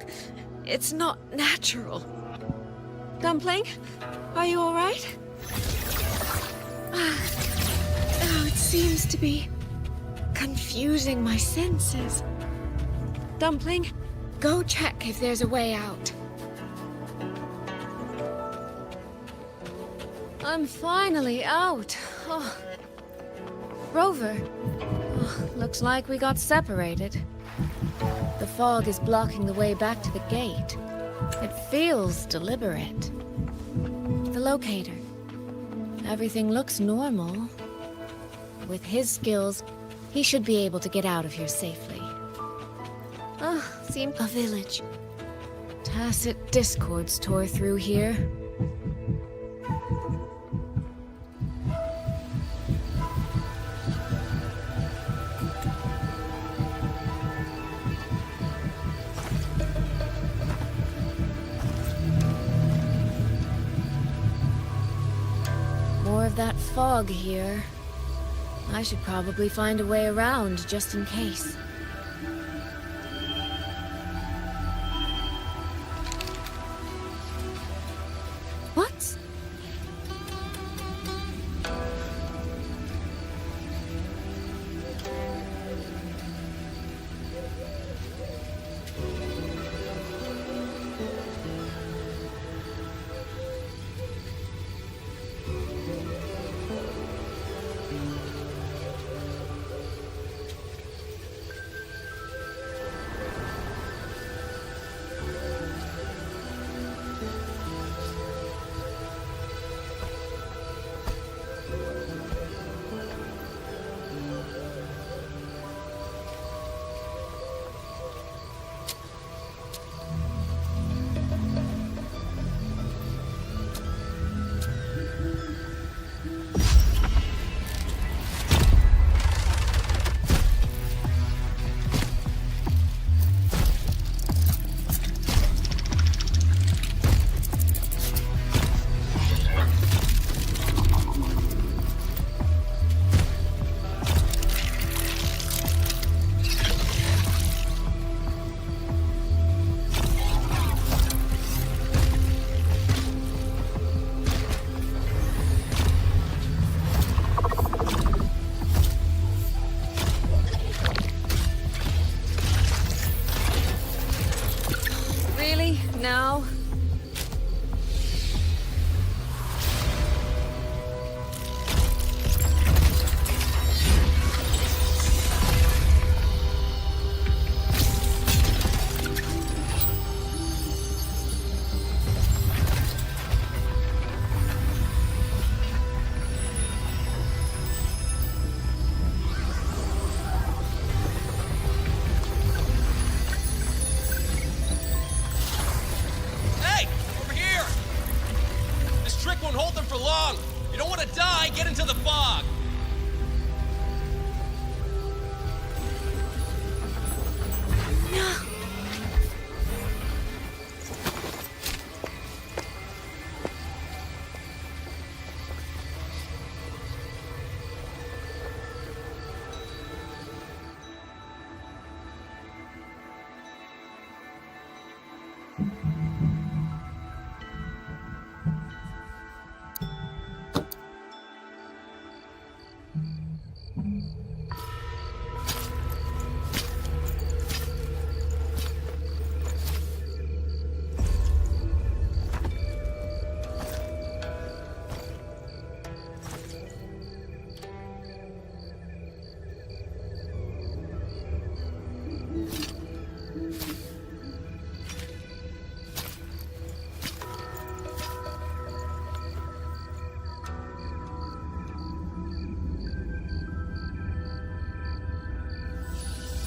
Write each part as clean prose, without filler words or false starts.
fog. It's not natural. Dumpling, are you all right? Oh, it seems to be confusing my senses. Dumpling, go check if there's a way out. I'm finally out. Oh. Rover, looks like we got separated. The fog is blocking the way back to the gate. It feels deliberate. The locator. Everything looks normal. With his skills, he should be able to get out of here safely. Seems a village. Tacit discords tore through here. More of that fog here. I should probably find a way around just in case. What? Now?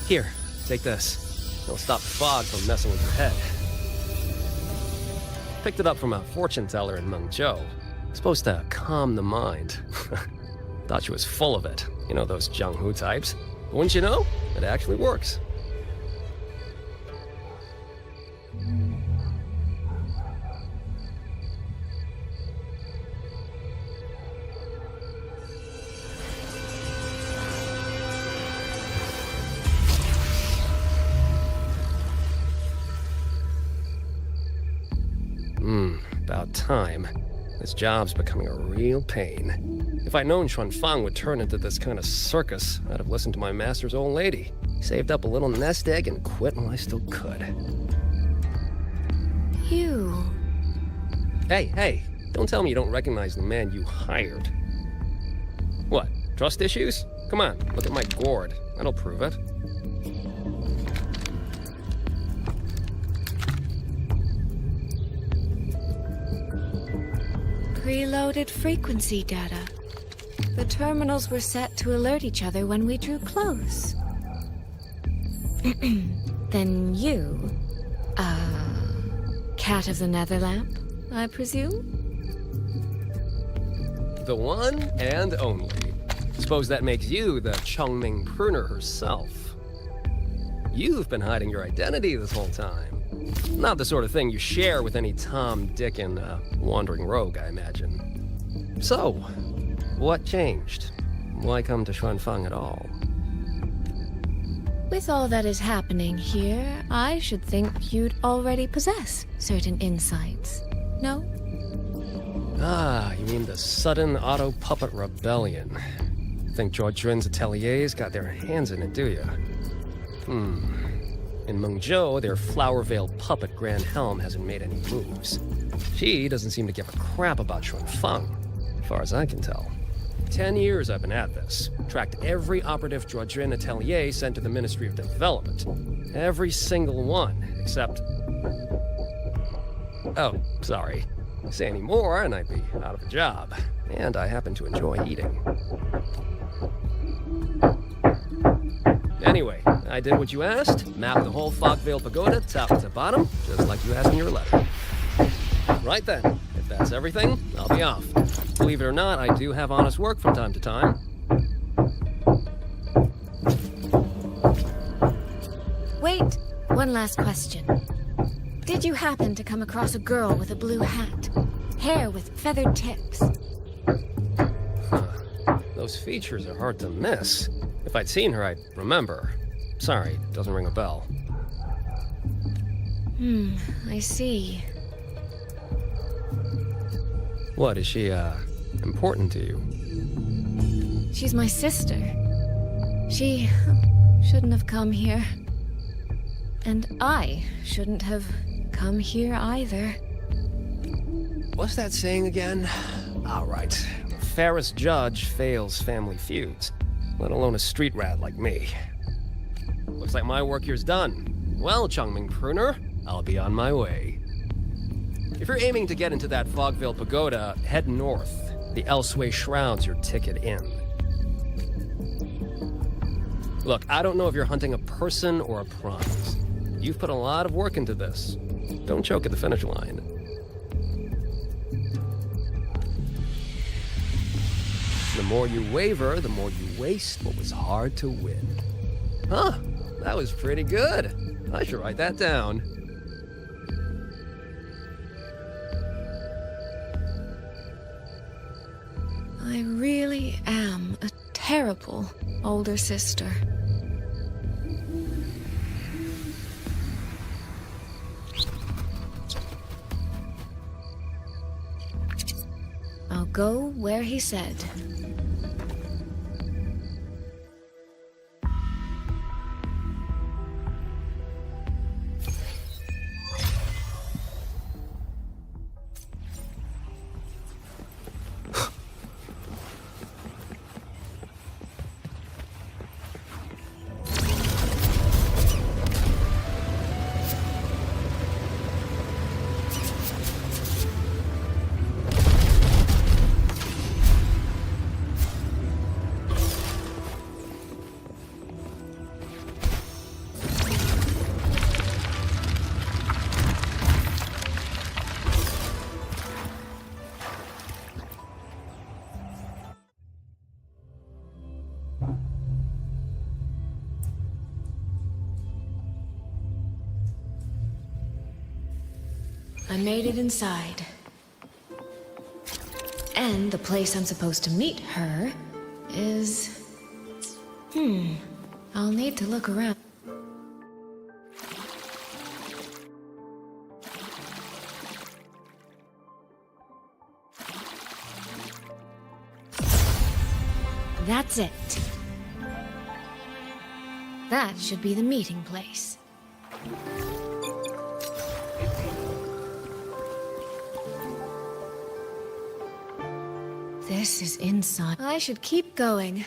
Here, take this. It'll stop the fog from messing with your head. Picked it up from a fortune teller in Mengzhou. Supposed to calm the mind. Thought she was full of it. You know, those Jianghu types. But wouldn't you know? It actually works. About time. This job's becoming a real pain. If I'd known Xuanfang would turn into this kind of circus, I'd have listened to my master's old lady. Saved up a little nest egg and quit while I still could. You... Hey, don't tell me you don't recognize the man you hired. What, trust issues? Come on, look at my gourd. That'll prove it. Preloaded frequency data. The terminals were set to alert each other when we drew close. Then you... Cat of the Netherlamp, I presume? The one and only. Suppose that makes you the Chongming pruner herself. You've been hiding your identity this whole time. Not the sort of thing you share with any Tom, Dick, and wandering rogue, I imagine. So, what changed? Why come to Xuanfang at all? With all that is happening here, I should think you'd already possess certain insights. No? Ah, you mean the sudden auto-puppet rebellion. Think George Jun's ateliers got their hands in it, do you? In Mengzhou, their Flower Veil puppet Grand Helm hasn't made any moves. She doesn't seem to give a crap about Xuanfang, as far as I can tell. 10 years I've been at this. Tracked every operative Zhuojun atelier sent to the Ministry of Development. Every single one, except... Oh, sorry. Say any more and I'd be out of a job. And I happen to enjoy eating. Anyway, I did what you asked. Mapped the whole Fogvale Pagoda top to bottom, just like you asked in your letter. Right then. If that's everything, I'll be off. Believe it or not, I do have honest work from time to time. Wait, one last question. Did you happen to come across a girl with a blue hat? Hair with feathered tips? Huh. Those features are hard to miss. If I'd seen her, I'd remember. Sorry, doesn't ring a bell. I see. What, is she, important to you? She's my sister. She shouldn't have come here. And I shouldn't have come here either. What's that saying again? All right. The fairest judge fails family feuds, let alone a street rat like me. Looks like my work here's done. Well, Chongming Pruner, I'll be on my way. If you're aiming to get into that Fogvale Pagoda, head north. The Elseway Shroud's your ticket in. Look, I don't know if you're hunting a person or a prize. You've put a lot of work into this. Don't choke at the finish line. The more you waver, the more you waste what was hard to win. Huh, that was pretty good. I should write that down. I really am a terrible older sister. I'll go where he said. I made it inside. And the place I'm supposed to meet her is... I'll need to look around. That's it. That should be the meeting place. This is inside. I should keep going.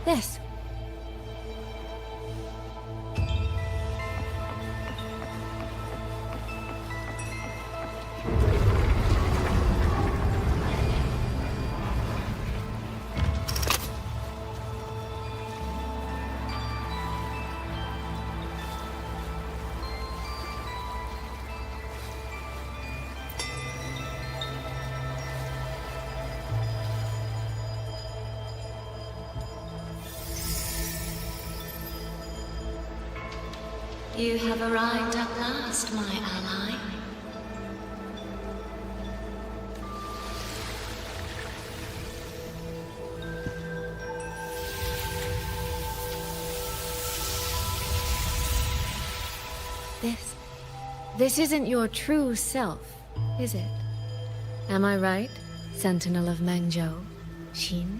This. You have arrived at last, my ally. This isn't your true self, is it? Am I right, Sentinel of Mangzhou, Xin?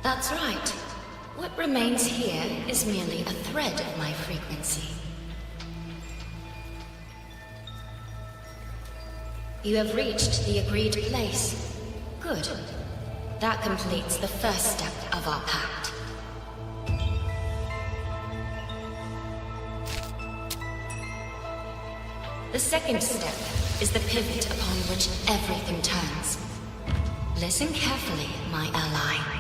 That's right. What remains here is merely a thread of my frequency. You have reached the agreed place. Good. That completes the first step of our pact. The second step is the pivot upon which everything turns. Listen carefully, my ally.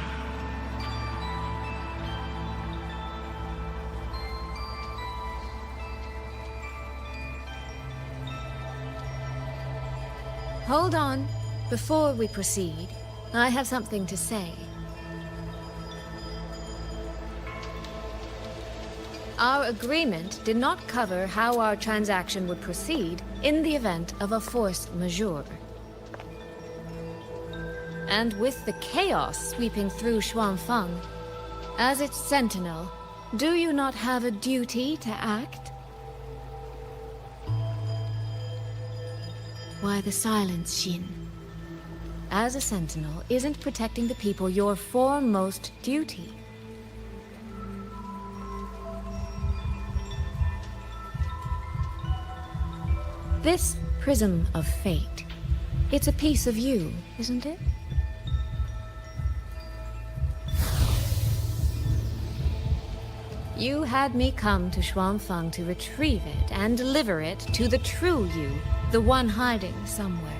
Hold on. Before we proceed, I have something to say. Our agreement did not cover how our transaction would proceed in the event of a force majeure. And with the chaos sweeping through Xuanfang, as its sentinel, do you not have a duty to act? Why the silence, Xin? As a sentinel, isn't protecting the people your foremost duty? This prism of fate, it's a piece of you, isn't it? You had me come to Xuanfang to retrieve it and deliver it to the true you, the one hiding somewhere.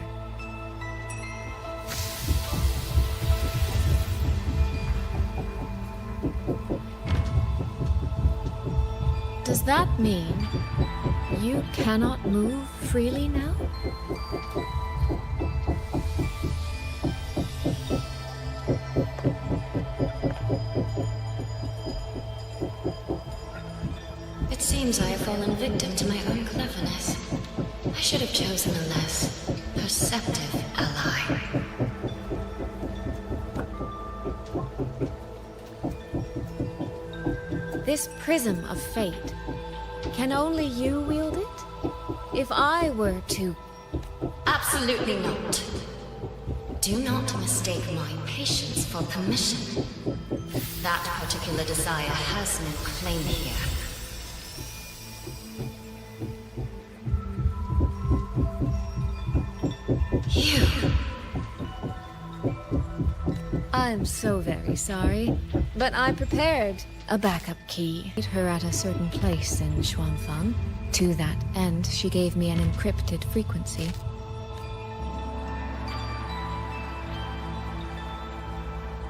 Does that mean you cannot move freely now? It seems I have fallen victim to my own cleverness. I should have chosen a less perceptive ally. This prism of fate, can only you wield it? If I were to... Absolutely not. Do not mistake my patience for permission. That particular desire has no claim here. You! I'm so very sorry, but I prepared a backup key. Meet her at a certain place in Xuanfang. To that end, she gave me an encrypted frequency.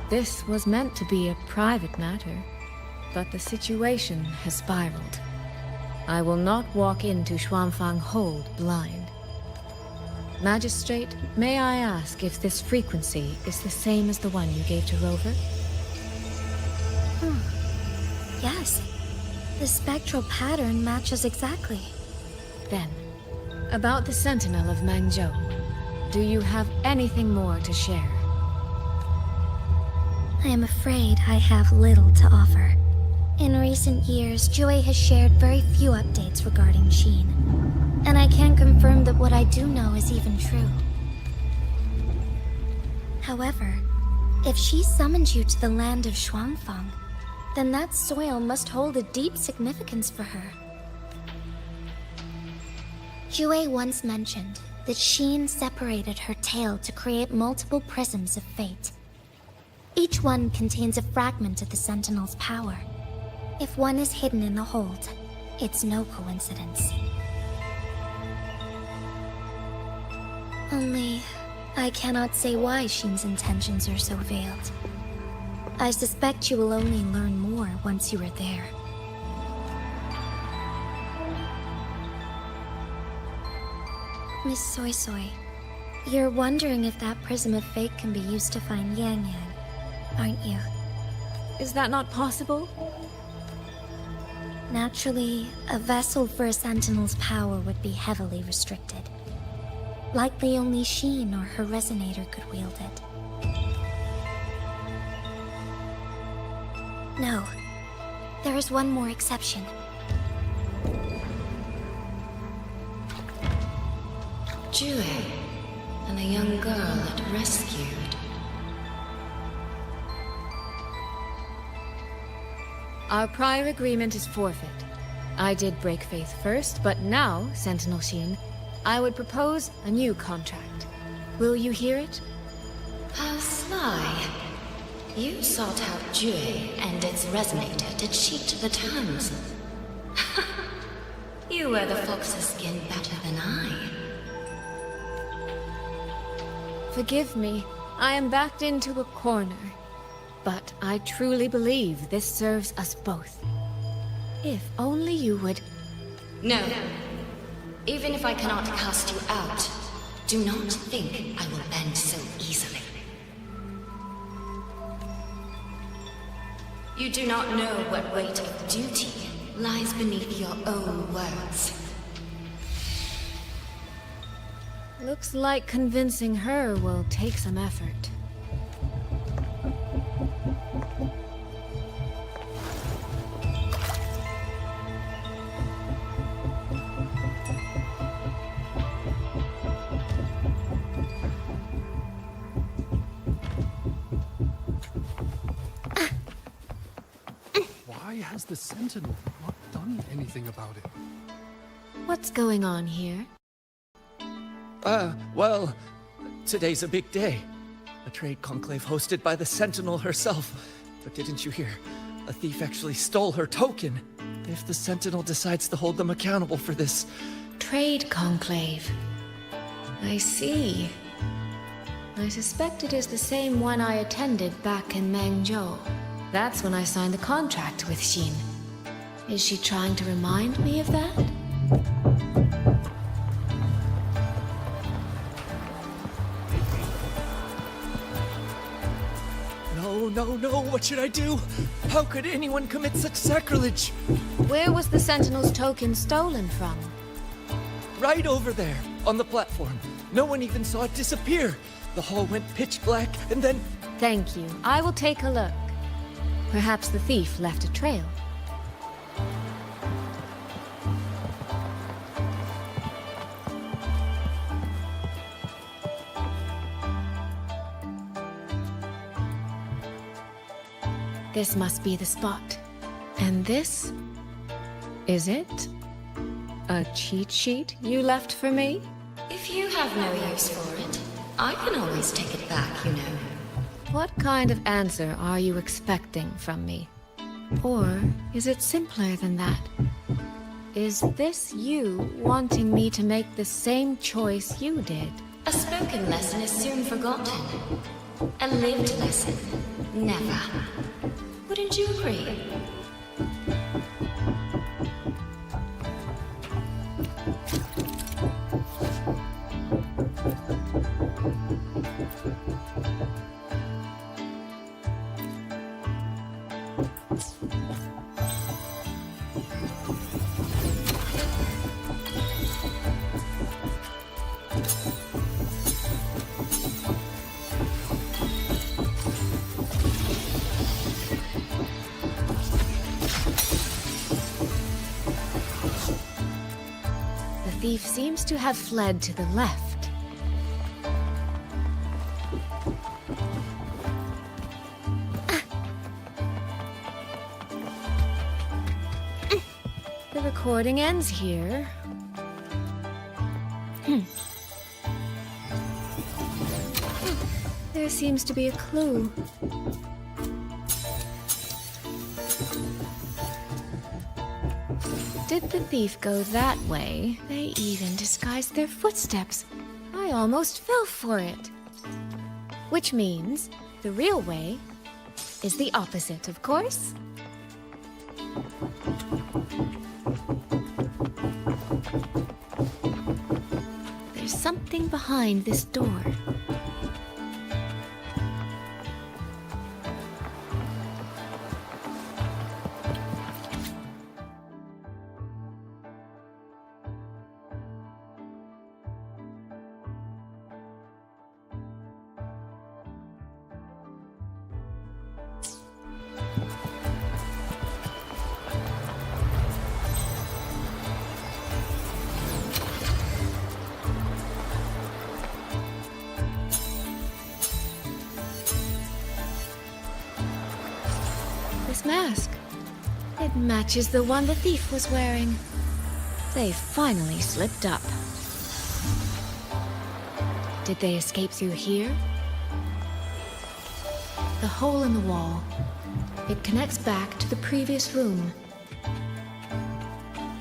This was meant to be a private matter, but the situation has spiraled. I will not walk into Xuanfang Hold blind. Magistrate, may I ask if this frequency is the same as the one you gave to Rover? Yes. The spectral pattern matches exactly. Then, about the Sentinel of Mangzhou, do you have anything more to share? I am afraid I have little to offer. In recent years, Jue has shared very few updates regarding Sheen, and I can't confirm that what I do know is even true. However, if she summoned you to the land of Huanglong, then that soil must hold a deep significance for her. Jue once mentioned that Sheen separated her tail to create multiple prisms of fate. Each one contains a fragment of the Sentinel's power. If one is hidden in the hold, it's no coincidence. Only, I cannot say why Sheen's intentions are so veiled. I suspect you will only learn more once you are there. Miss Soy Soy, you're wondering if that prism of fate can be used to find Yang Yang, aren't you? Is that not possible? Naturally, a vessel for a Sentinel's power would be heavily restricted. Likely only Sheen or her resonator could wield it. No, there is one more exception. Jue, and the young girl it rescued. Our prior agreement is forfeit. I did break faith first, but now, Sentinel Sheen, I would propose a new contract. Will you hear it? How sly. You sought out Jue and its resonator to cheat the terms. You wear the fox's skin better than I. Forgive me, I am backed into a corner. But I truly believe this serves us both. If only you would... No. Even if I cannot cast you out, do not think I will bend so easily. You do not know what weight of duty lies beneath your own words. Looks like convincing her will take some effort. Why has the Sentinel not done anything about it? What's going on here? Well, today's a big day. A trade conclave hosted by the Sentinel herself. But didn't you hear? A thief actually stole her token. If the Sentinel decides to hold them accountable for this... Trade conclave. I see. I suspect it is the same one I attended back in Mengzhou. That's when I signed the contract with Sheen. Is she trying to remind me of that? No, what should I do? How could anyone commit such sacrilege? Where was the Sentinel's token stolen from? Right over there, on the platform. No one even saw it disappear. The hall went pitch black, and then... Thank you. I will take a look. Perhaps the thief left a trail. This must be the spot. And this? Is it? A cheat sheet you left for me? If you have no use for it, I can always take it back, you know. What kind of answer are you expecting from me? Or is it simpler than that? Is this you wanting me to make the same choice you did? A spoken lesson is soon forgotten. A lived lesson, never. Wouldn't you agree? thief seems to have fled to the left. The recording ends here. There seems to be a clue. Did the thief go that way? They even disguised their footsteps. I almost fell for it. Which means the real way is the opposite, of course. There's something behind this door. This mask. It matches the one the thief was wearing. They finally slipped up. Did they escape through here? The hole in the wall. It connects back to the previous room.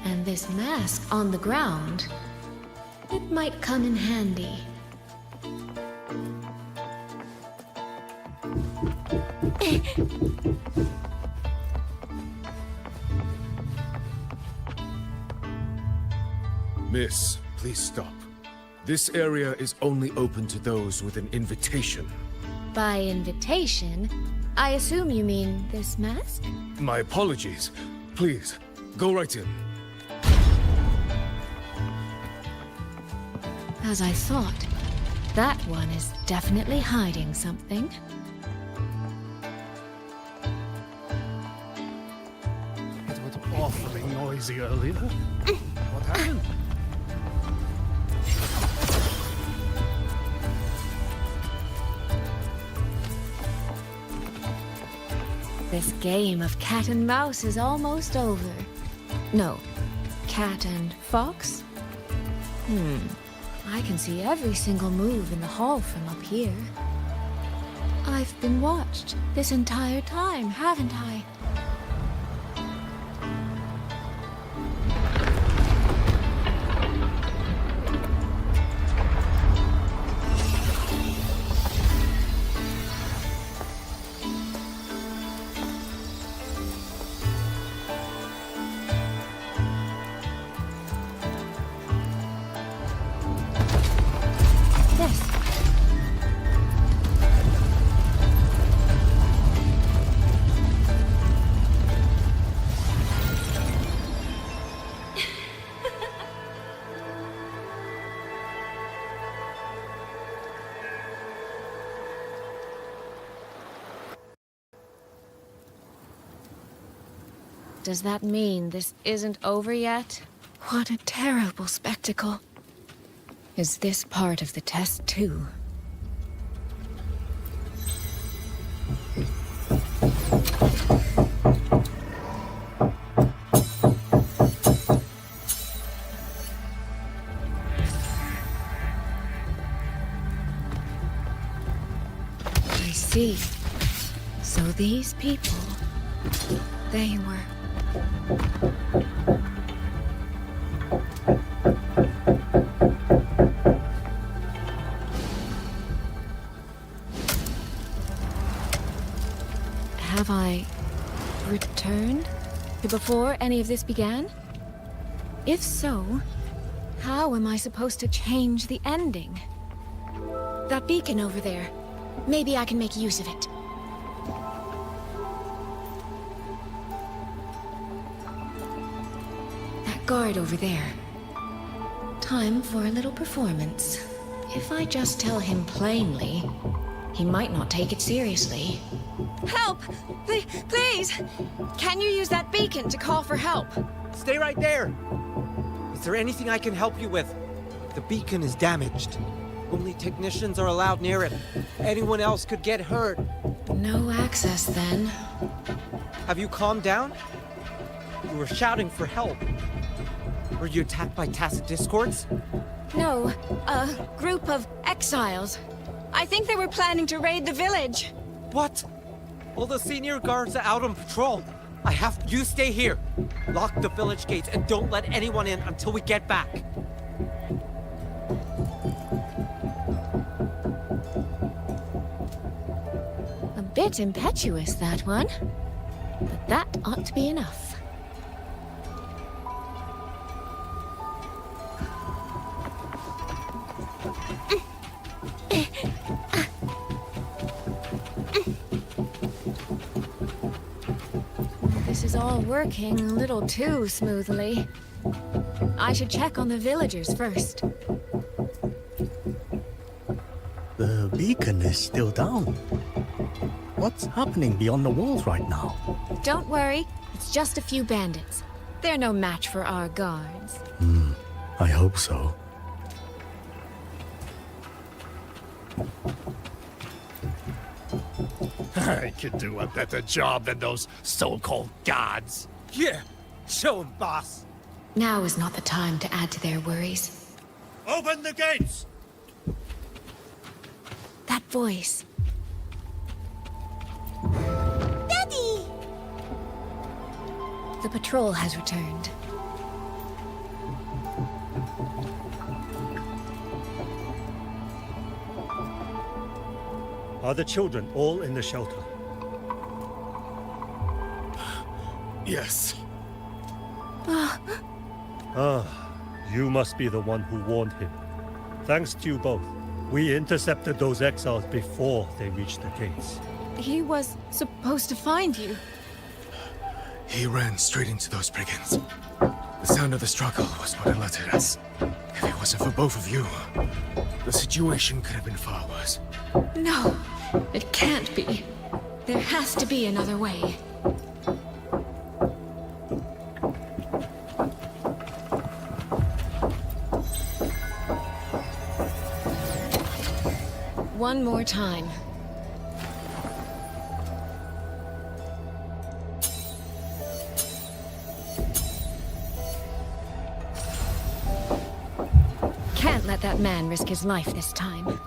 And this mask on the ground, it might come in handy. Miss, please stop. This area is only open to those with an invitation. By invitation, I assume you mean this mask? My apologies. Please, go right in. As I thought, that one is definitely hiding something. It was awfully noisy earlier. What happened? This game of cat and mouse is almost over. No, cat and fox? I can see every single move in the hall from up here. I've been watched this entire time, haven't I? Does that mean this isn't over yet? What a terrible spectacle. Is this part of the test too? I see. So these people, they were... Have I returned to before any of this began? If so, how am I supposed to change the ending? That beacon over there. Maybe I can make use of it. That guard over there. Time for a little performance. If I just tell him plainly, he might not take it seriously. Help! Please! Can you use that beacon to call for help? Stay right there. Is there anything I can help you with? The beacon is damaged. Only technicians are allowed near it. Anyone else could get hurt. No access then. Have you calmed down? You were shouting for help. Were you attacked by tacit discords? No, a group of exiles. I think they were planning to raid the village. What? All the senior guards are out on patrol. You stay here. Lock the village gates and don't let anyone in until we get back. A bit impetuous, that one. But that ought to be enough. This is all working a little too smoothly. I should check on the villagers first. The beacon is still down. What's happening beyond the walls right now? Don't worry, it's just a few bandits. They're no match for our guards. I hope so. I could do a better job than those so-called gods. Yeah, show 'em, boss. Now is not the time to add to their worries. Open the gates! That voice. Daddy! The patrol has returned. Are the children all in the shelter? Yes. You must be the one who warned him. Thanks to you both. We intercepted those exiles before they reached the gates. He was supposed to find you. He ran straight into those brigands. The sound of the struggle was what alerted us. If it wasn't for both of you, the situation could have been far worse. No, it can't be. There has to be another way. One more time. Can't let that man risk his life this time.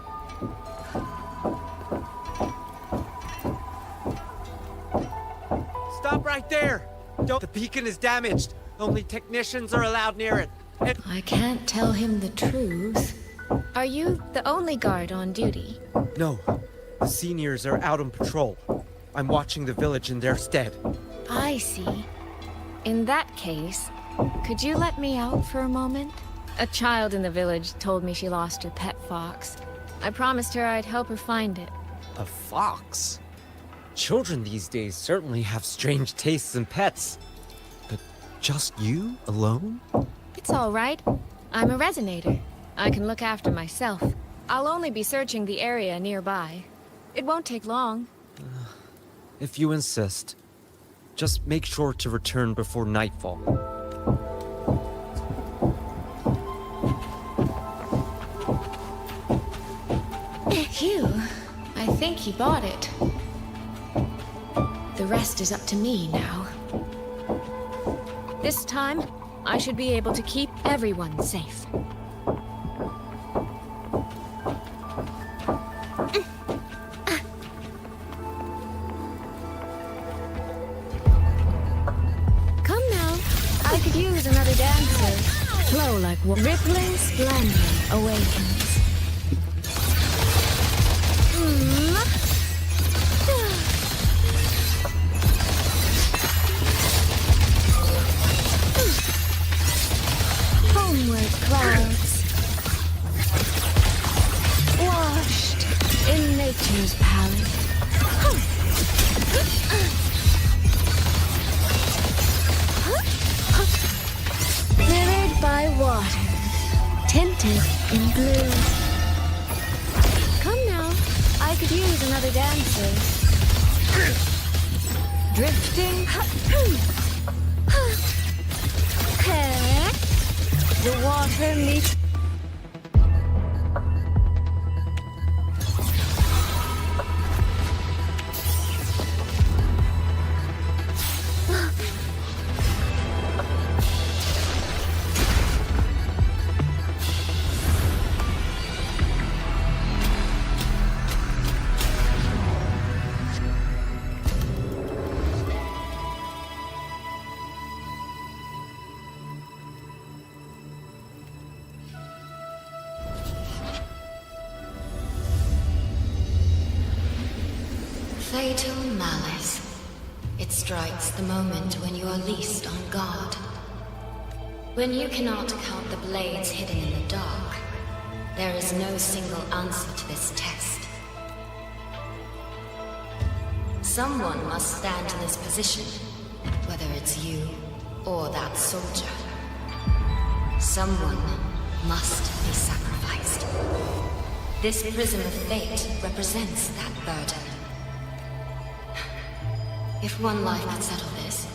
Stop right there! The beacon is damaged. Only technicians are allowed near it. I can't tell him the truth. Are you the only guard on duty? No, the seniors are out on patrol. I'm watching the village in their stead. I see. In that case, could you let me out for a moment? A child in the village told me she lost her pet fox. I promised her I'd help her find it. A fox? Children these days certainly have strange tastes in pets. But just you alone? It's all right. I'm a resonator. I can look after myself. I'll only be searching the area nearby. It won't take long. If you insist. Just make sure to return before nightfall. Phew. I think he bought it. The rest is up to me now. This time, I should be able to keep everyone safe. Come now. I could use another dancer. Flow like rippling splendor awakens. Homeward clouds, washed in nature's palette. Mirrored by water, tinted in blue. Come now, I could use another dancer. Drifting. The water meets... Fatal malice. It strikes the moment when you are least on guard. When you cannot count the blades hidden in the dark, there is no single answer to this test. Someone must stand in this position, whether it's you or that soldier. Someone must be sacrificed. This prism of fate represents that burden. If one life could settle this,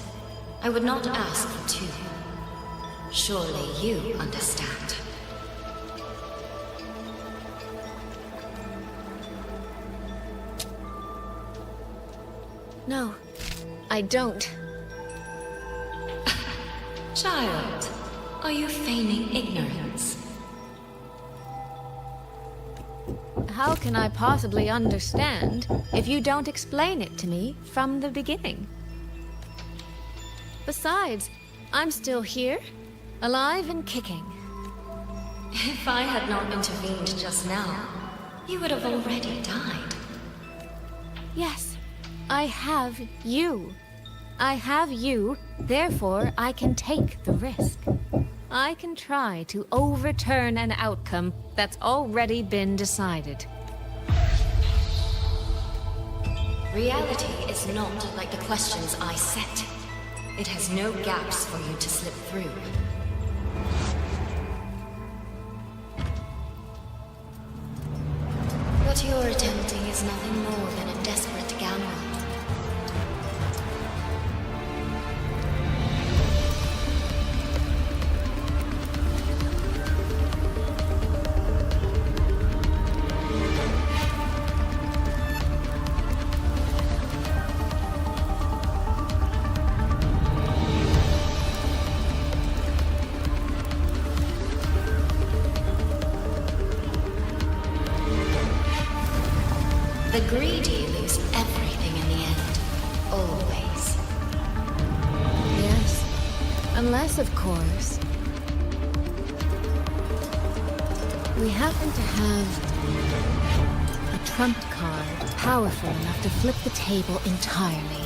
I would not ask for two. Surely you understand. No, I don't. Child, are you feigning ignorance? How can I possibly understand if you don't explain it to me from the beginning? Besides, I'm still here, alive and kicking. If I had not intervened just now, you would have already died. Yes, I have you. I have you, therefore I can take the risk. I can try to overturn an outcome that's already been decided. Reality is not like the questions I set. It has no gaps for you to slip through. What you're attempting is nothing more than a desperate gamble. The greedy lose everything in the end. Always. Yes, unless, of course, we happen to have a trump card powerful enough to flip the table entirely.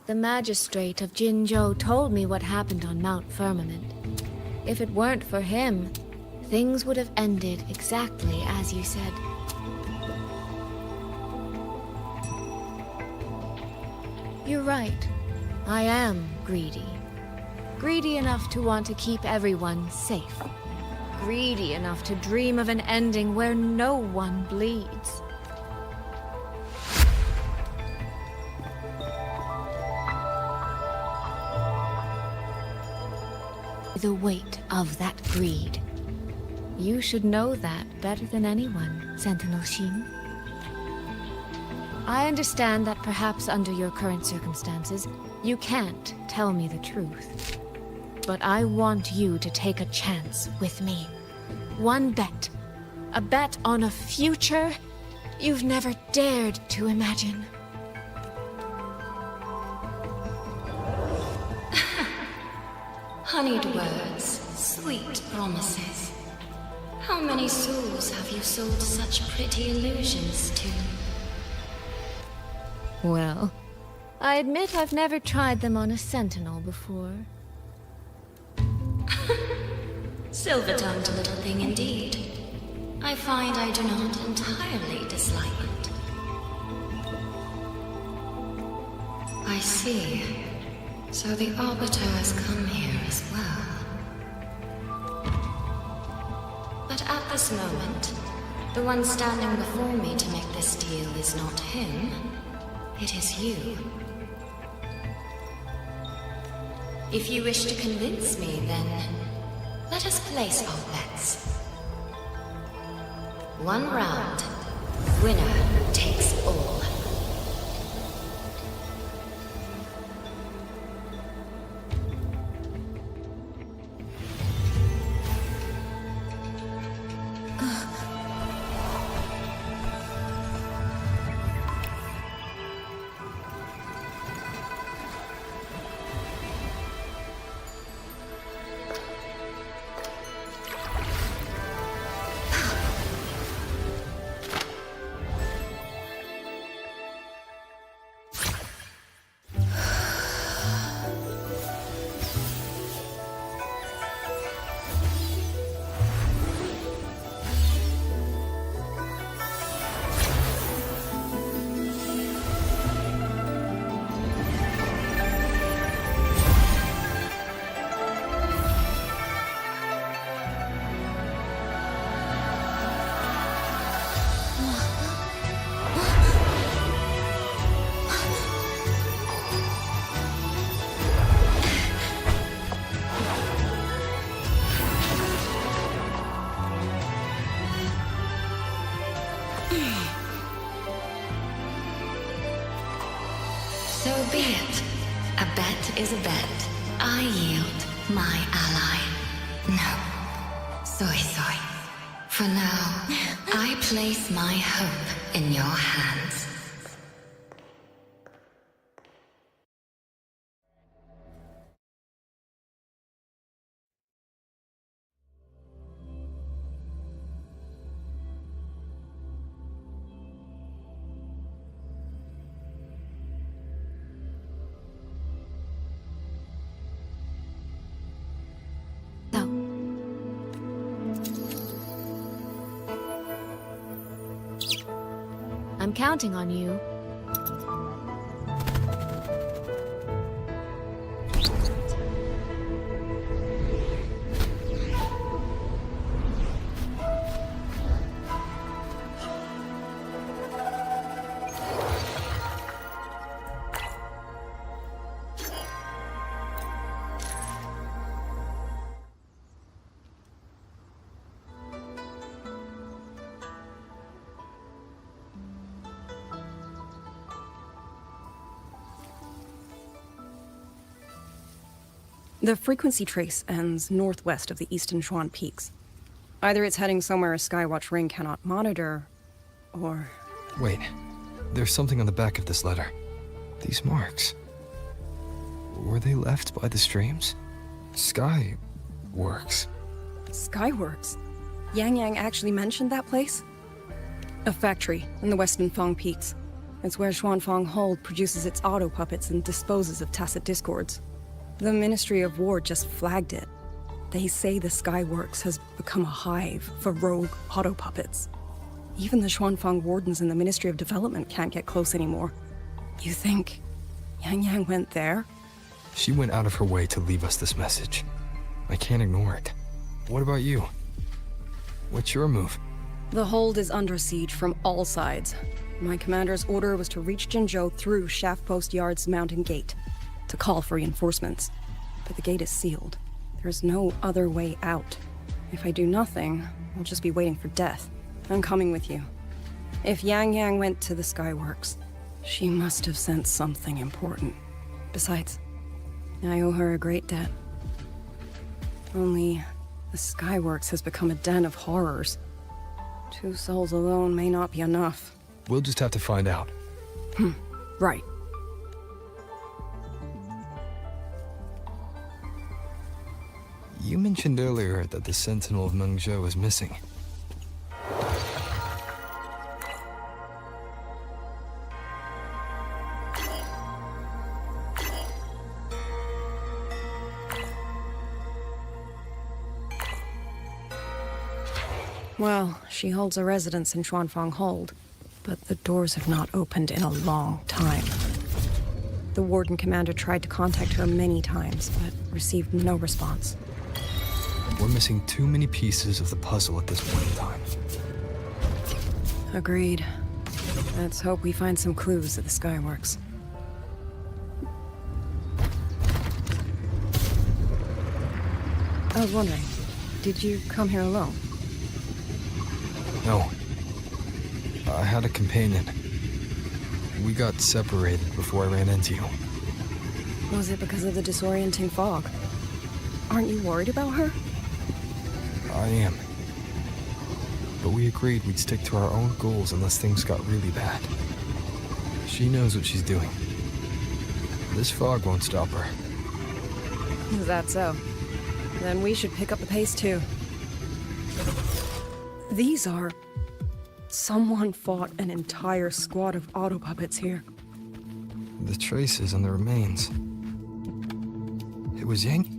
The magistrate of Jinzhou told me what happened on Mount Firmament. If it weren't for him, things would have ended exactly as you said. You're right. I am greedy. Greedy enough to want to keep everyone safe. Greedy enough to dream of an ending where no one bleeds. The weight of that greed. You should know that better than anyone, Sentinel Xin. I understand that perhaps under your current circumstances, you can't tell me the truth. But I want you to take a chance with me. One bet. A bet on a future you've never dared to imagine. Honeyed words, sweet promises. How many souls have you sold such pretty illusions to? Well, I admit I've never tried them on a sentinel before. Silver-tongued little thing indeed. I find I do not entirely dislike it. I see. So the Arbiter has come here as well. But at this moment, the one standing before me to make this deal is not him. It is you. If you wish to convince me, then let us place our bets. One round. Winner takes all. So be it. A bet is a bet. I yield my ally. No. Soy. For now, I place my hope in your hands. I'm counting on you. The frequency trace ends northwest of the Eastern Shuan Peaks. Either it's heading somewhere a Skywatch ring cannot monitor, or... Wait, there's something on the back of this letter. These marks. Were they left by the streams? Skyworks. Skyworks? Yang Yang actually mentioned that place? A factory in the Western Fang Peaks. It's where Xuanfang Hold produces its auto puppets and disposes of tacit discords. The Ministry of War just flagged it. They say the Skyworks has become a hive for rogue auto puppets. Even the Xuanfang wardens in the Ministry of Development can't get close anymore. You think Yang Yang went there? She went out of her way to leave us this message. I can't ignore it. What about you? What's your move? The hold is under siege from all sides. My commander's order was to reach Jinzhou through Shaft Post Yard's mountain gate, to call for reinforcements. But the gate is sealed. There's no other way out. If I do nothing, I'll just be waiting for death. I'm coming with you. If Yang Yang went to the Skyworks, she must have sent something important. Besides, I owe her a great debt. Only, the Skyworks has become a den of horrors. 2 souls alone may not be enough. We'll just have to find out. Right. You mentioned earlier that the Sentinel of Mengzhou is missing. Well, she holds a residence in Xuanfang Hold, but the doors have not opened in a long time. The Warden Commander tried to contact her many times, but received no response. We're missing too many pieces of the puzzle at this point in time. Agreed. Let's hope we find some clues at the Skyworks. I was wondering, did you come here alone? No. I had a companion. We got separated before I ran into you. Was it because of the disorienting fog? Aren't you worried about her? I am. But we agreed we'd stick to our own goals unless things got really bad. She knows what she's doing. This fog won't stop her. Is that so? Then we should pick up the pace too. These are... Someone fought an entire squad of auto puppets here. The traces on the remains. It was Yang?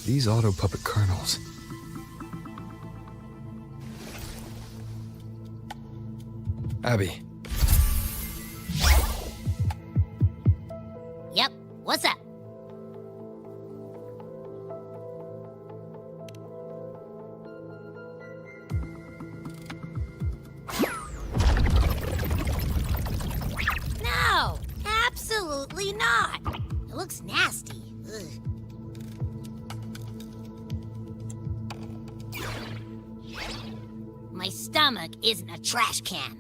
These auto puppet kernels. Abby. Yep, what's up? No, absolutely not. It looks nasty. Ugh. My stomach isn't a trash can.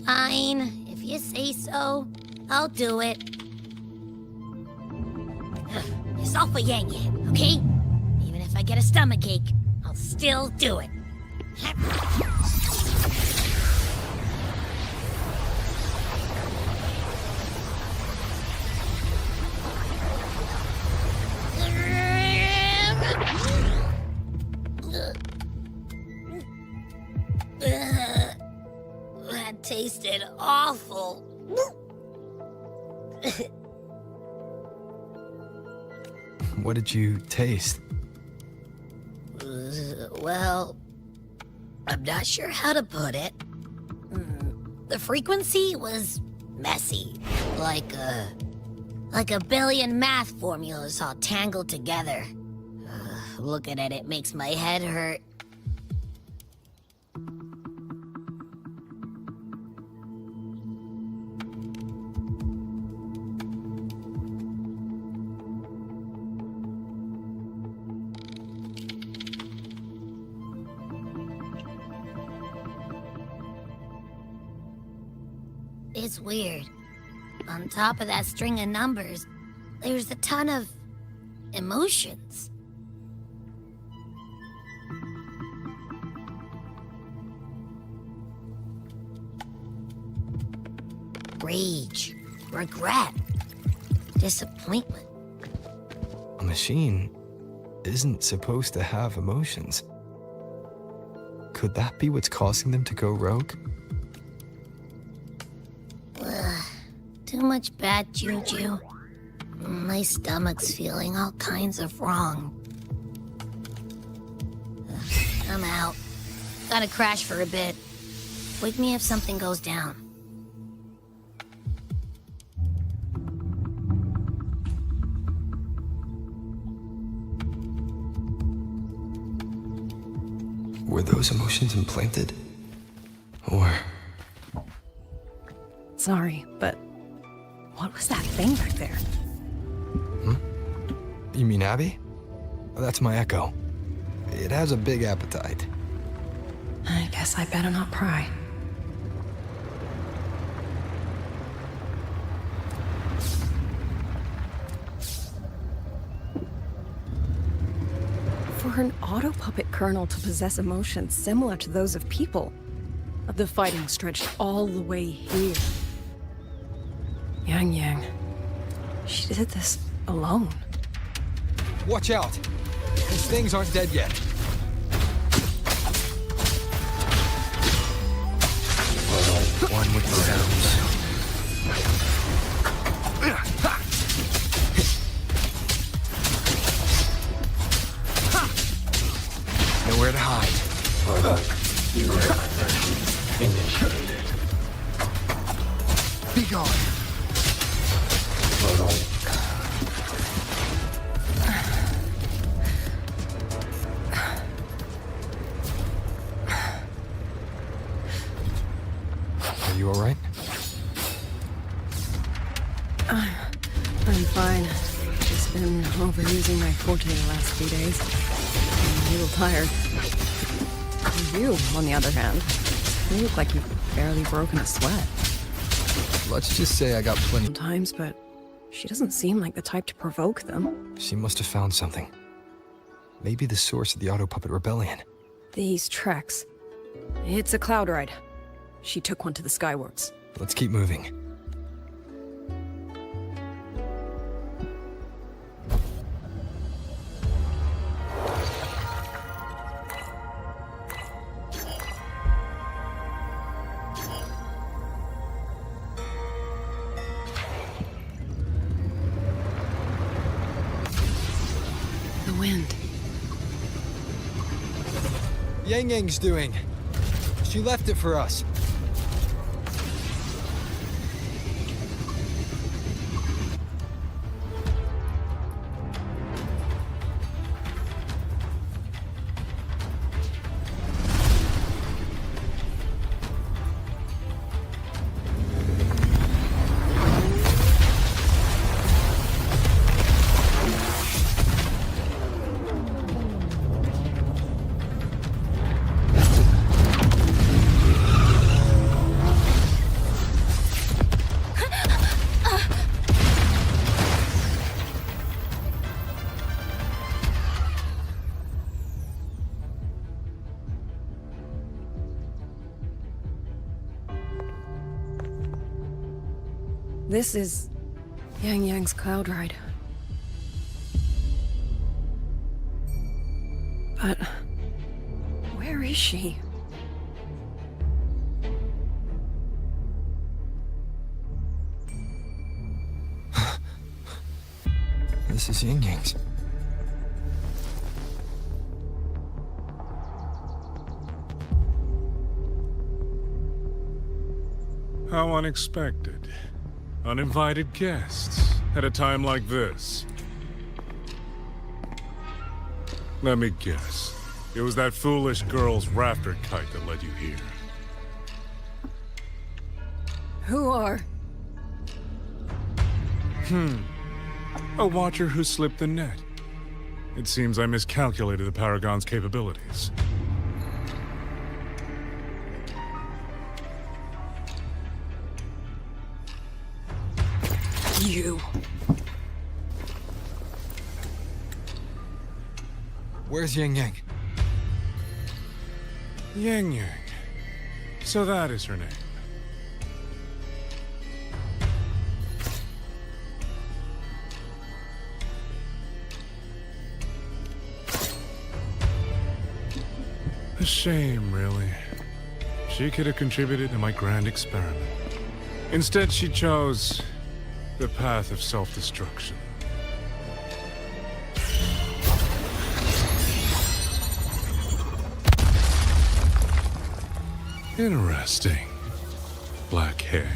Fine. If you say so, I'll do it. It's all for Yang Yang, okay? Even if I get a stomachache, I'll still do it. That tasted awful. What did you taste? Well, I'm not sure how to put it. The frequency was messy, like a billion math formulas all tangled together. Looking at it makes my head hurt. It's weird. On top of that string of numbers, there's a ton of emotions. Rage, regret, disappointment. A machine isn't supposed to have emotions. Could that be what's causing them to go rogue? Too much bad juju. My stomach's feeling all kinds of wrong. I'm out. Gotta crash for a bit. Wake me if something goes down. Were those emotions implanted? Or... Sorry, but what was that thing back there? You mean Abby? That's my echo. It has a big appetite. I guess I better not pry. For For an auto-puppet colonel to possess emotions similar to those of people, the fighting stretched all the way here. Yang Yang, she did this alone. Watch out! These things aren't dead yet. One with the sounds. Nowhere to hide. Be gone. Are you all right? I'm fine. Just been overusing my forte the last few days. I'm a little tired. You, on the other hand, you look like you've barely broken a sweat. Let's just say I got plenty. Sometimes, but she doesn't seem like the type to provoke them. She must have found something. Maybe the source of the Auto Puppet Rebellion. These treks. It's a cloud ride. She took one to the Skyworks. Let's keep moving. The wind. Yang Yang's doing. She left it for us. This is Yang Yang's cloud ride. But where is she? This is Yang Yang's. How unexpected. Uninvited guests at a time like this. Let me guess. It was that foolish girl's rafter kite that led you here. Who are? A watcher who slipped the net. It seems I miscalculated the Paragon's capabilities. You. Where's Yang Yang? Yang Yang. So that is her name. A shame, really. She could have contributed to my grand experiment. Instead, she chose the path of self-destruction. Interesting. Black hair,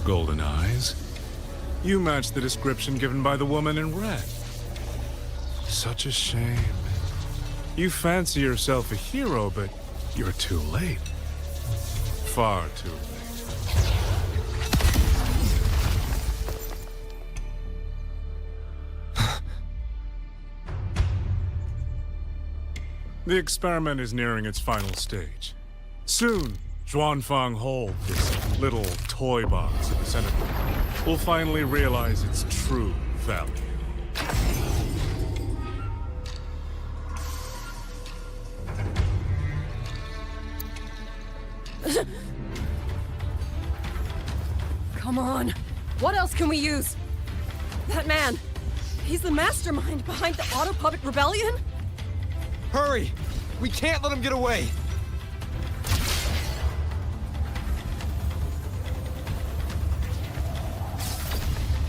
golden eyes. You match the description given by the woman in red. Such a shame. You fancy yourself a hero, but you're too late. Far too late. The experiment is nearing its final stage. Soon, Zhuanfang Hold, this little toy box at the center, will finally realize its true value. Come on. What else can we use? That man. He's the mastermind behind the Auto Puppet Rebellion? Hurry! We can't let him get away!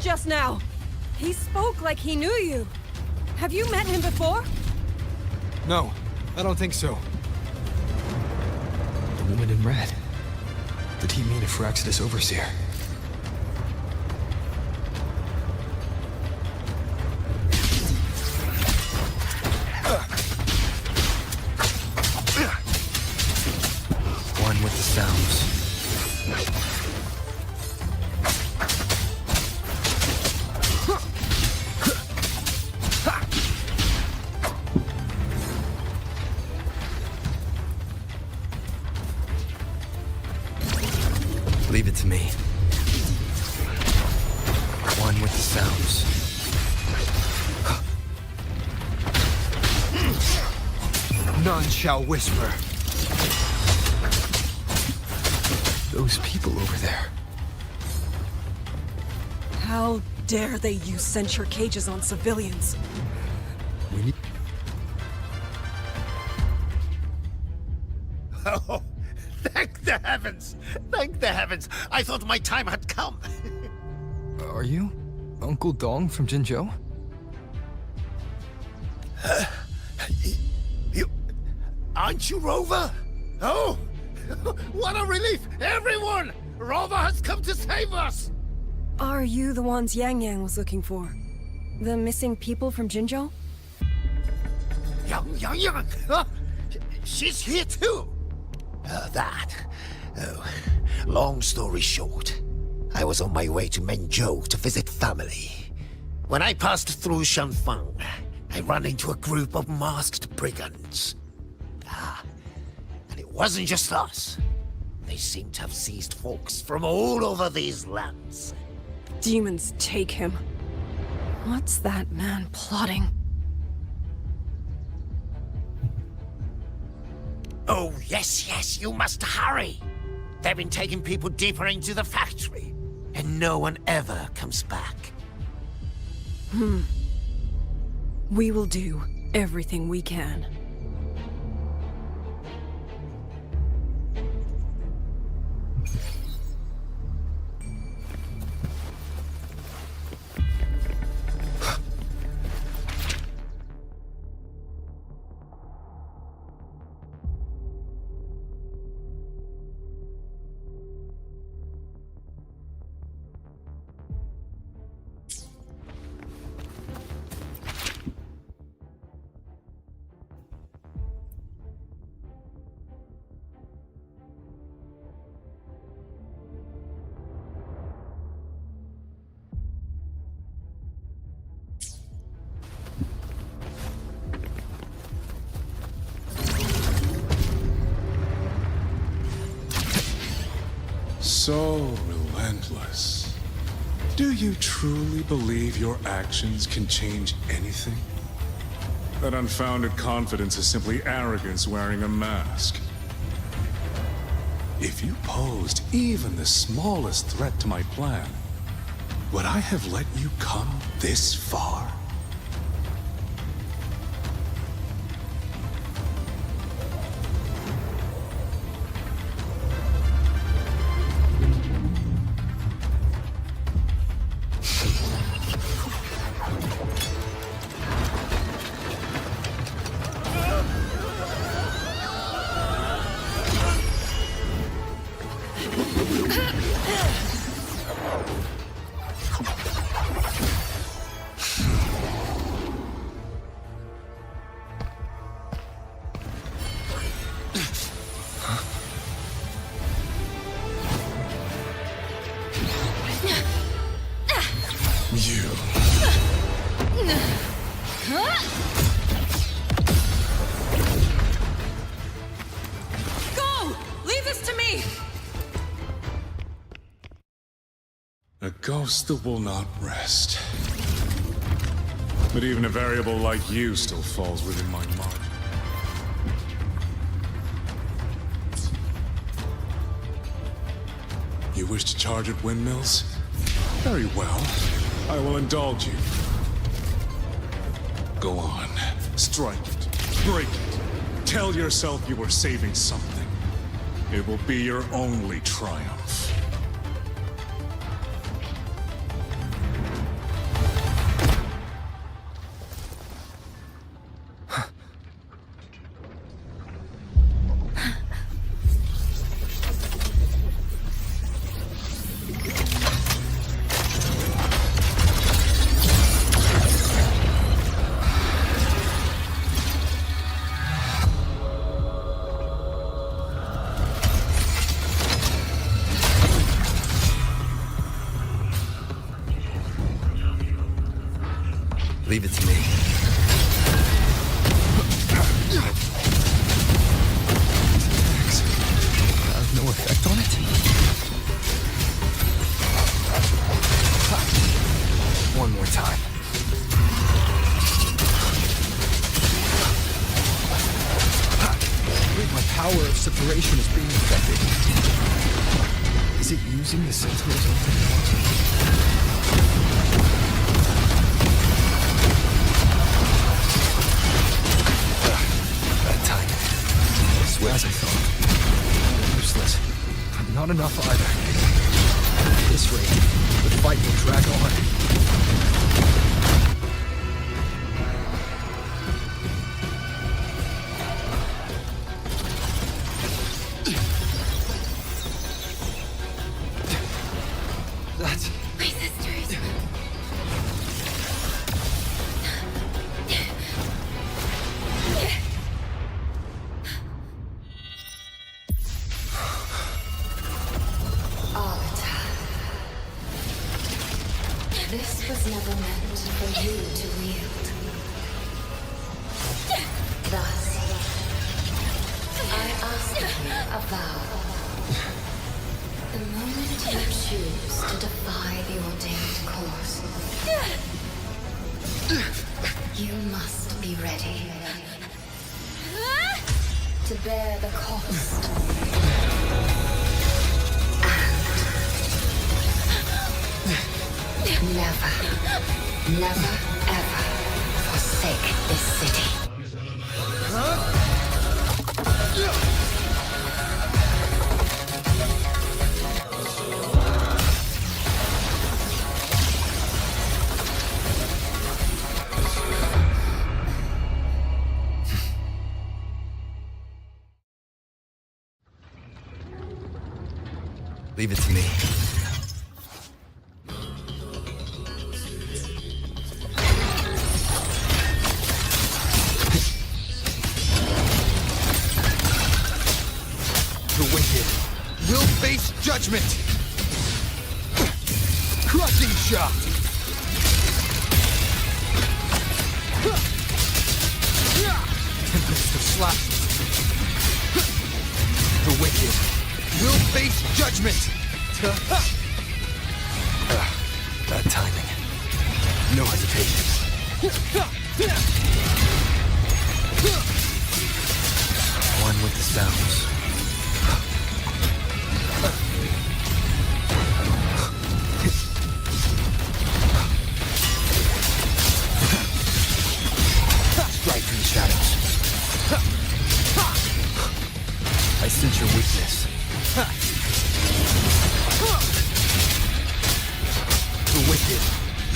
Just now. He spoke like he knew you. Have you met him before? No, I don't think so. The woman in red. Did he mean a Firaxidus overseer? One with the sounds. Leave it to me. One with the sounds. None shall whisper. Those people over there. How dare they use censure cages on civilians? We need... Oh, thank the heavens! Thank the heavens! I thought my time had come. Are you Uncle Dong from Jinzhou? You... Aren't you Rover? Oh! What a relief! Everyone! Rover has come to save us! Are you the ones Yang Yang was looking for? The missing people from Jinzhou? Yang! She's here too! Oh, long story short, I was on my way to Menzhou to visit family. When I passed through Shanfang, I ran into a group of masked brigands. And it wasn't just us. They seem to have seized folks from all over these lands. Demons take him. What's that man plotting? Oh, yes, you must hurry. They've been taking people deeper into the factory, and no one ever comes back. We will do everything we can. So relentless. Do you truly believe your actions can change anything? That unfounded confidence is simply arrogance wearing a mask. If you posed even the smallest threat to my plan, would I have let you come this far? Go! Leave this to me! A ghost that will not rest. But even a variable like you still falls within my margin. You wish to charge at windmills? Very well. I will indulge you. Go on. Strike it. Break it. Tell yourself you were saving something. It will be your only triumph. Leave it to me. No effect on it? One more time. My power of separation is being affected. Is it using the Sentinel's own technology? As I thought. Useless. But not enough either. At this rate, the fight will drag on. That's... My sisters. This was never meant for you to wield. Thus, I ask you a vow. The moment you choose to defy the ordained course, you must be ready to bear the cost. Never, never, ever forsake this city. Leave it to me. Will face judgment! Crushing shot! Tempest of slashes. The wicked will face judgment! That timing. No hesitation. One with the sounds. Strike from the shadows. I sense your weakness. The wicked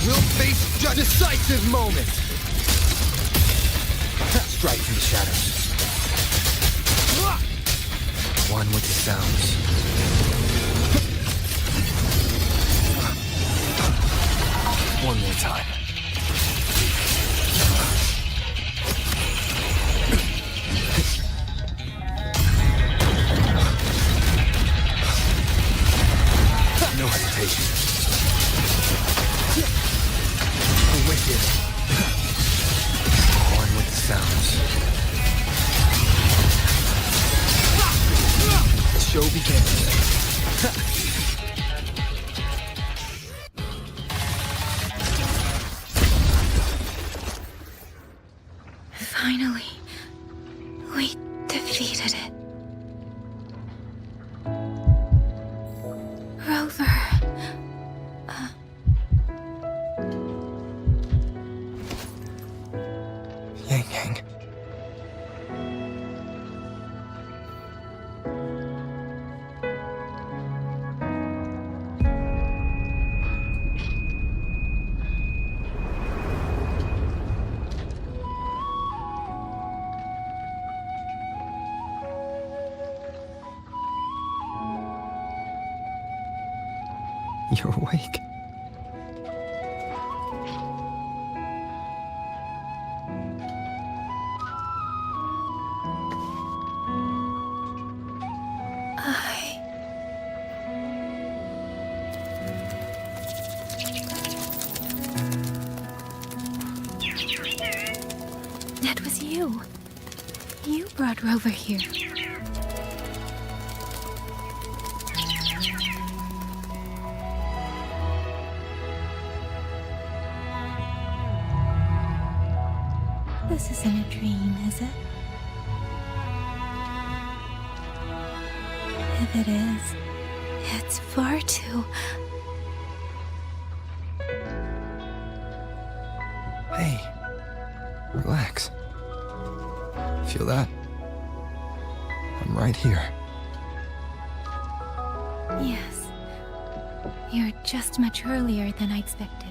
will face decisive moment. Strike from the shadows. One with the sounds. One more time. No hesitation. The wicked. One with the sounds. The show begins. Finally, we defeated it. You're awake. That was you. You brought Rover here. This isn't a dream, is it? If it is, it's far too... Hey, relax. Feel that? I'm right here. Yes. You're just much earlier than I expected.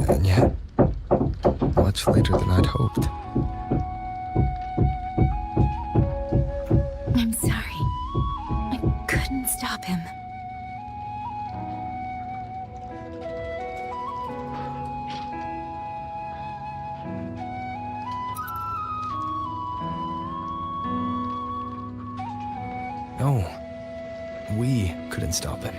And yet, much later than I'd hoped. I'm sorry. I couldn't stop him. No, we couldn't stop him.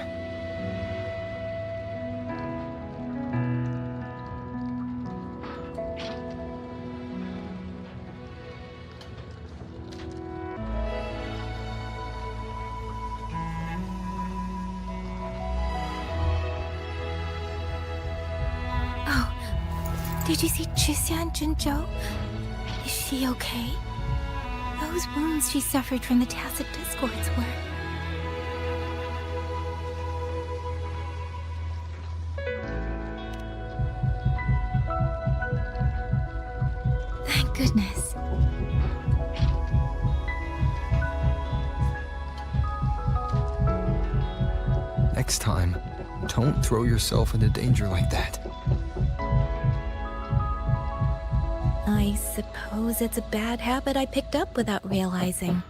Did you see Chixia and Jinzhou? Is she okay? Those wounds she suffered from the tacit discords were... Thank goodness. Next time, don't throw yourself into danger like that. I suppose it's a bad habit I picked up without realizing.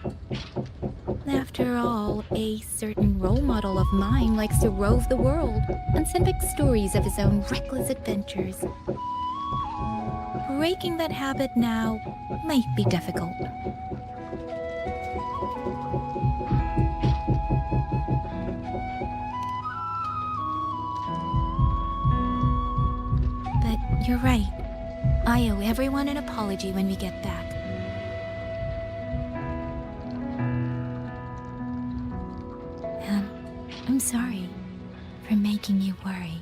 After all, a certain role model of mine likes to rove the world and send back stories of his own reckless adventures. Breaking that habit now might be difficult. But you're right. I owe everyone an apology when we get back. And I'm sorry for making you worry.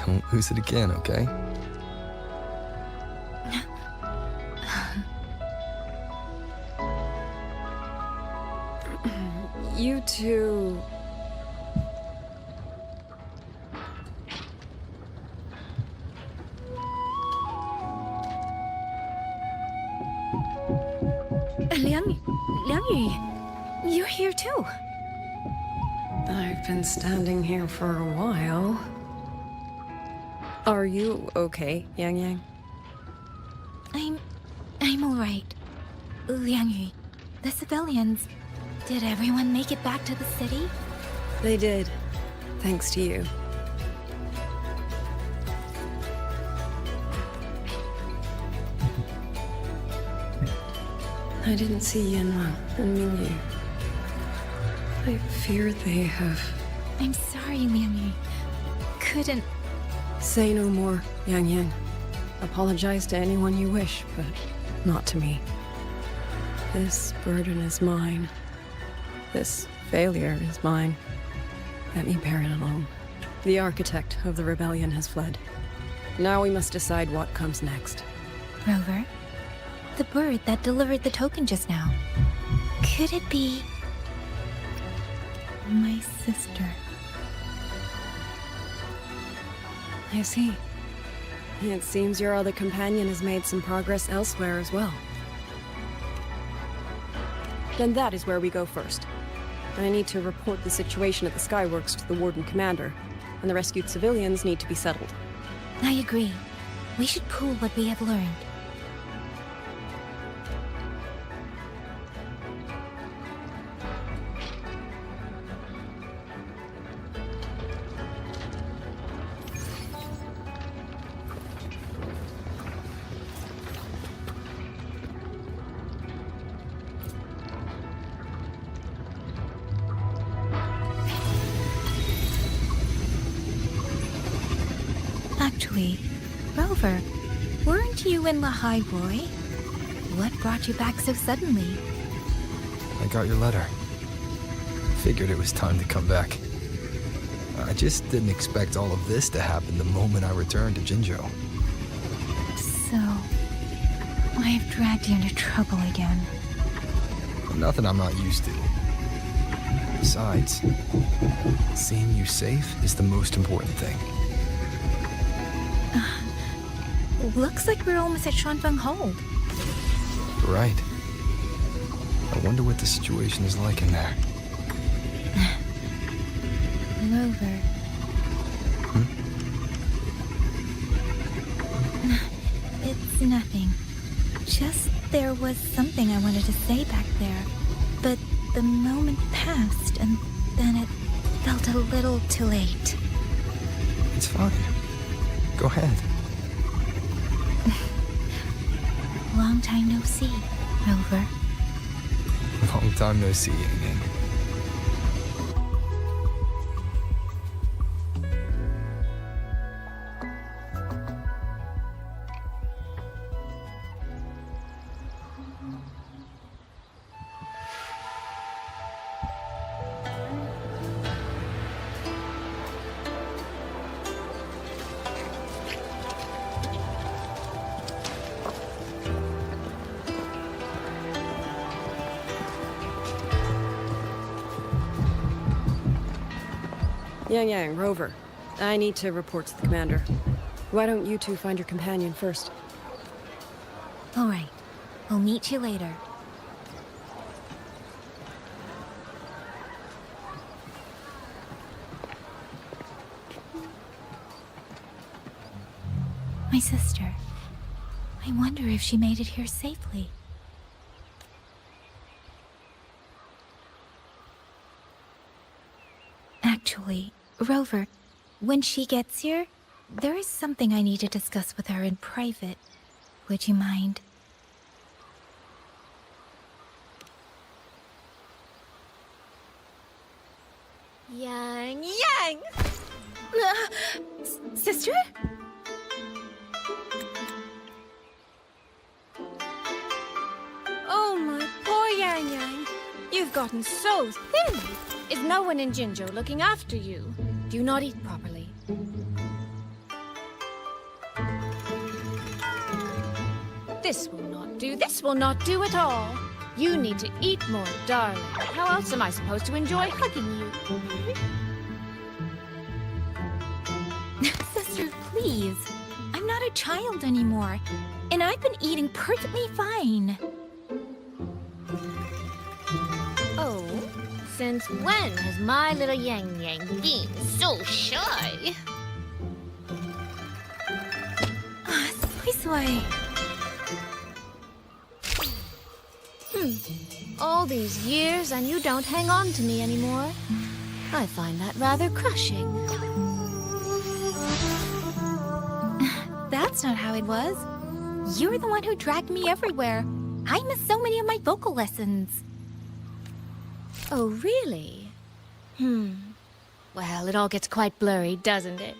Don't lose it again, okay? You two... Liang Yu, you're here too. I've been standing here for a while. Are you okay, Yang Yang? I'm all right. Liang Yu, the civilians, did everyone make it back to the city? They did, thanks to you. I didn't see Yanma and Mingyu. I fear they have... I'm sorry, Liang Yu. Couldn't... Say no more, Yang Yang. Apologize to anyone you wish, but not to me. This burden is mine. This failure is mine. Let me bear it alone. The architect of the rebellion has fled. Now we must decide what comes next. Rover, the bird that delivered the token just now. Could it be... my sister? I see. It seems your other companion has made some progress elsewhere as well. Then that is where we go first. I need to report the situation at the Skyworks to the Warden Commander, and the rescued civilians need to be settled. I agree. We should pool what we have learned. Actually, Rover, weren't you in Lahai Roy? What brought you back so suddenly? I got your letter. Figured it was time to come back. I just didn't expect all of this to happen the moment I returned to Jinzhou. So, I have dragged you into trouble again. Nothing I'm not used to. Besides, seeing you safe is the most important thing. Looks like we're almost at Shanfeng Hold. Right. I wonder what the situation is like in there. Rover. It's nothing. Just there was something I wanted to say back there. But the moment passed, and then it felt a little too late. It's fine. Go ahead. Long time no see, Rover. Long time no see, Yang Yang. Yang Yang, Rover. I need to report to the commander. Why don't you two find your companion first? All right. We'll meet you later. My sister. I wonder if she made it here safely. Actually, Rover, when she gets here, there is something I need to discuss with her in private. Would you mind? Yang Yang! Sister? Oh, my poor Yang Yang. You've gotten so thin. Is no one in Jinzhou looking after you? Do you not eat properly? This will not do. This will not do at all. You need to eat more, darling. How else am I supposed to enjoy hugging you? Sister, please. I'm not a child anymore. And I've been eating perfectly fine. Oh, since when has my little Yang Yang been so shy? Soy soy. All these years and you don't hang on to me anymore. I find that rather crushing. That's not how it was. You were the one who dragged me everywhere. I missed so many of my vocal lessons. Oh, really? Well, it all gets quite blurry, doesn't it?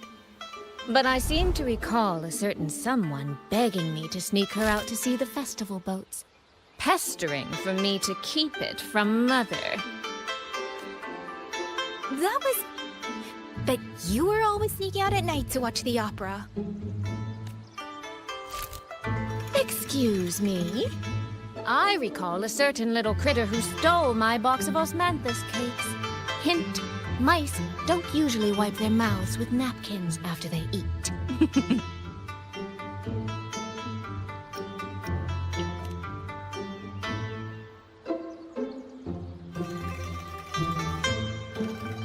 But I seem to recall a certain someone begging me to sneak her out to see the festival boats. Pestering for me to keep it from Mother. That was... But you were always sneaking out at night to watch the opera. Excuse me? I recall a certain little critter who stole my box of osmanthus cakes. Hint, mice don't usually wipe their mouths with napkins after they eat.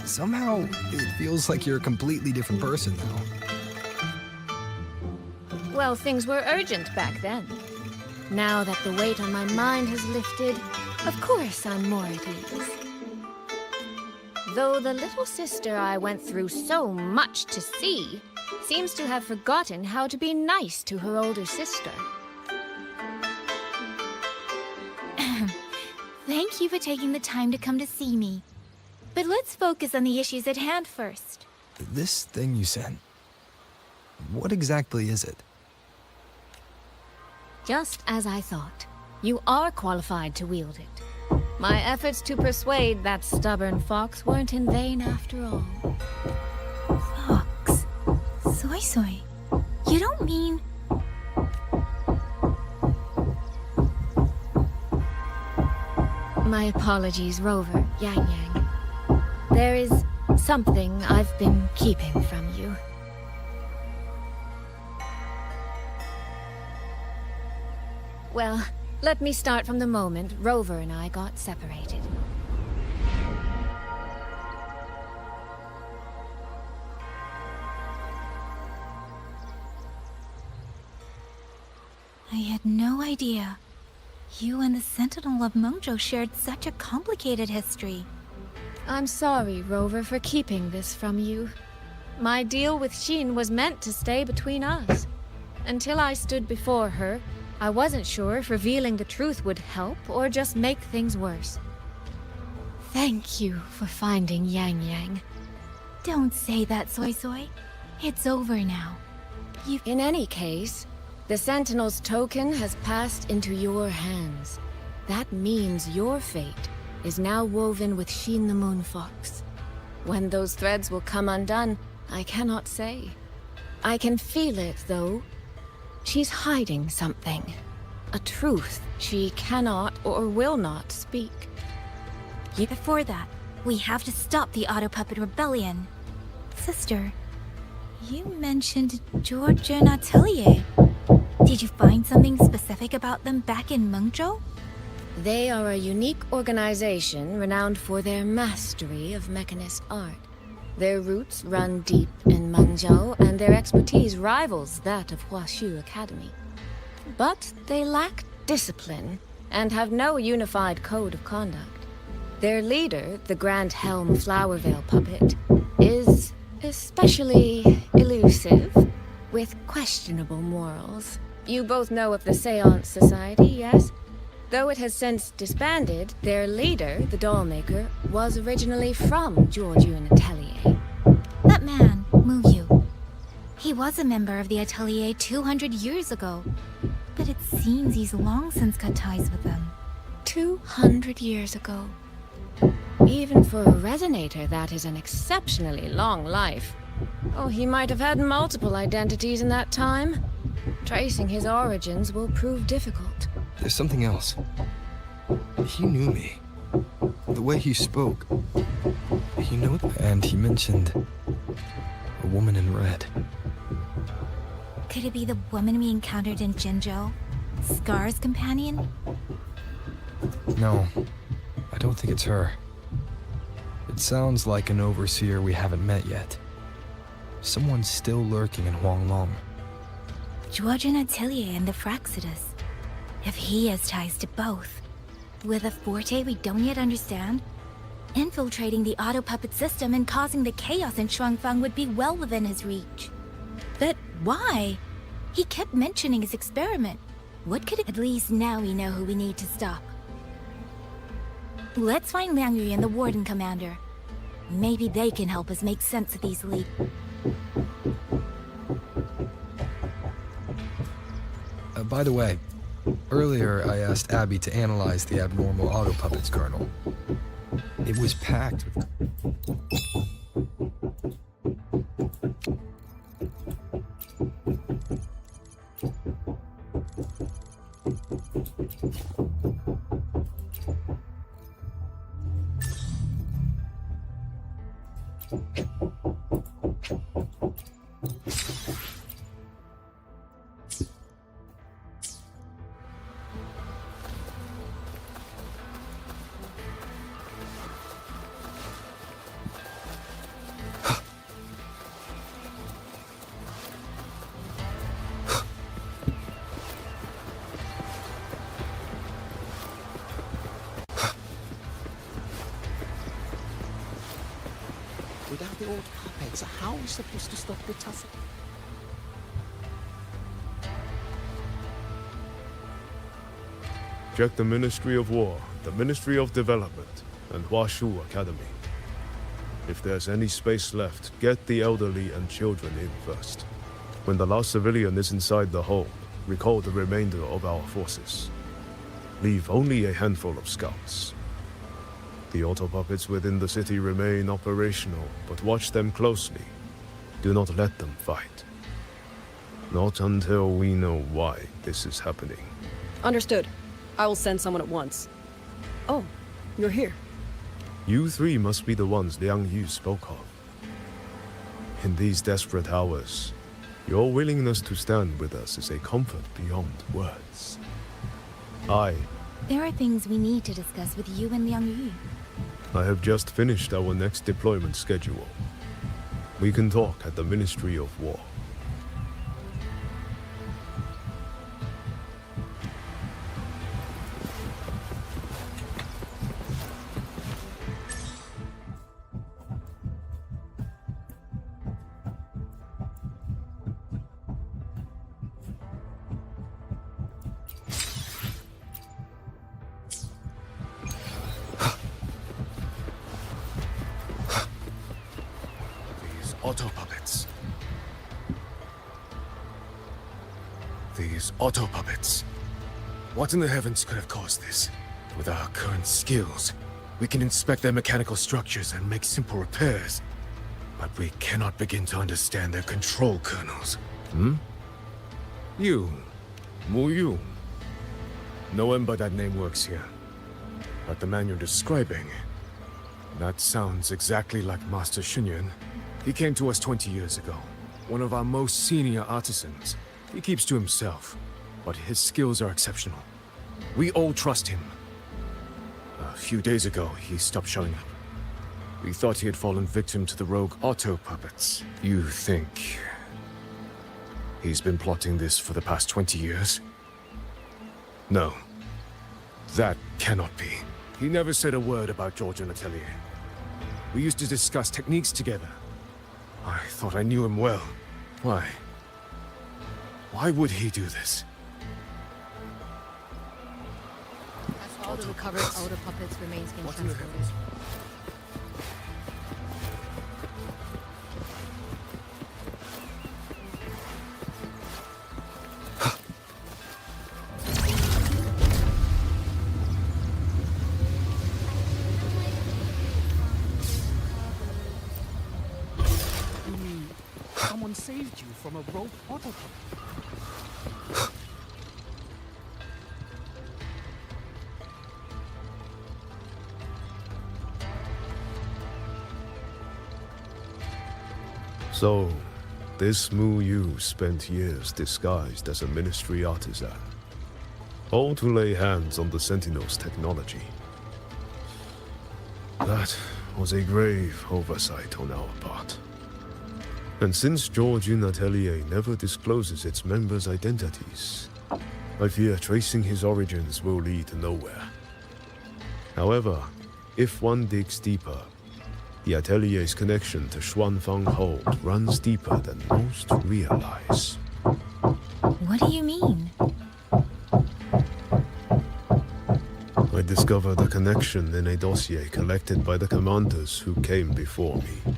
Somehow, it feels like you're a completely different person now. Well, things were urgent back then. Now that the weight on my mind has lifted, of course I'm more at ease. Though the little sister I went through so much to see seems to have forgotten how to be nice to her older sister. Thank you for taking the time to come to see me. But let's focus on the issues at hand first. This thing you sent, what exactly is it? Just as I thought. You are qualified to wield it. My efforts to persuade that stubborn fox weren't in vain after all. Fox? Soy Soy? You don't mean... My apologies, Rover, Yang Yang. There is something I've been keeping from you. Well, let me start from the moment Rover and I got separated. I had no idea. You and the Sentinel of Mengzhou shared such a complicated history. I'm sorry, Rover, for keeping this from you. My deal with Xin was meant to stay between us. Until I stood before her, I wasn't sure if revealing the truth would help or just make things worse. Thank you for finding Yang Yang. Don't say that, Soy Soy. It's over now. In any case, the Sentinel's token has passed into your hands. That means your fate is now woven with Xin the Moon Fox. When those threads will come undone, I cannot say. I can feel it, though. She's hiding something. A truth she cannot or will not speak. Before that, we have to stop the Auto Puppet Rebellion. Sister, you mentioned Georgian Atelier. Did you find something specific about them back in Mengzhou? They are a unique organization renowned for their mastery of mechanist art. Their roots run deep in Mengzhou, and their expertise rivals that of Huashu Academy. But they lack discipline and have no unified code of conduct. Their leader, the Grand Helm Flowervale puppet, is especially elusive, with questionable morals. You both know of the Seance Society, yes? Though it has since disbanded, their leader, the Dollmaker, was originally from Georgian Atelier. That man, Mu Yu. He was a member of the Atelier 200 years ago. But it seems he's long since cut ties with them. 200 years ago. Even for a resonator, that is an exceptionally long life. Oh, he might have had multiple identities in that time. Tracing his origins will prove difficult. There's something else. He knew me. The way he spoke. He knew, and he mentioned a woman in red. Could it be the woman we encountered in Jinzhou? Scar's companion? No, I don't think it's her. It sounds like an overseer we haven't met yet. Someone's still lurking in Huanglong. Georgian Atelier and the Fraxidus. If he has ties to both, with a forte we don't yet understand, infiltrating the auto puppet system and causing the chaos in Shuangfang would be well within his reach. But why? He kept mentioning his experiment. What could it... At least now we know who we need to stop. Let's find Liang Yu and the Warden Commander. Maybe they can help us make sense of these leaks. By the way, earlier I asked Abby to analyze the abnormal auto puppet's kernel. It was packed with... the old puppets. How are we supposed to stop the tussle? Check the Ministry of War, the Ministry of Development, and Huashu Academy. If there's any space left, get the elderly and children in first. When the last civilian is inside the hold, recall the remainder of our forces. Leave only a handful of scouts. The auto puppets within the city remain operational, but watch them closely. Do not let them fight. Not until we know why this is happening. Understood. I will send someone at once. Oh, you're here. You three must be the ones Liang Yu spoke of. In these desperate hours, your willingness to stand with us is a comfort beyond words. There are things we need to discuss with you and Liang Yu. I have just finished our next deployment schedule. We can talk at the Ministry of War. These auto puppets. What in the heavens could have caused this? With our current skills, we can inspect their mechanical structures and make simple repairs. But we cannot begin to understand their control kernels. You. Mu Yu. No one but that name works here. But the man you're describing, that sounds exactly like Master Xunyuan. He came to us 20 years ago. One of our most senior artisans. He keeps to himself, but his skills are exceptional. We all trust him. A few days ago, he stopped showing up. We thought he had fallen victim to the rogue auto puppets. You think he's been plotting this for the past 20 years? No. That cannot be. He never said a word about George and Atelier. We used to discuss techniques together. I thought I knew him well. Why? Why would he do this? As all the recovered auto puppets remains being transferred. Someone saved you from a rogue auto puppet. So, this Mu Yu spent years disguised as a ministry artisan, all to lay hands on the Sentinel's technology. That was a grave oversight on our part. And since George Atelier never discloses its members' identities, I fear tracing his origins will lead nowhere. However, if one digs deeper, the Atelier's connection to Xuanfang Hold runs deeper than most realize. What do you mean? I discovered a connection in a dossier collected by the commanders who came before me.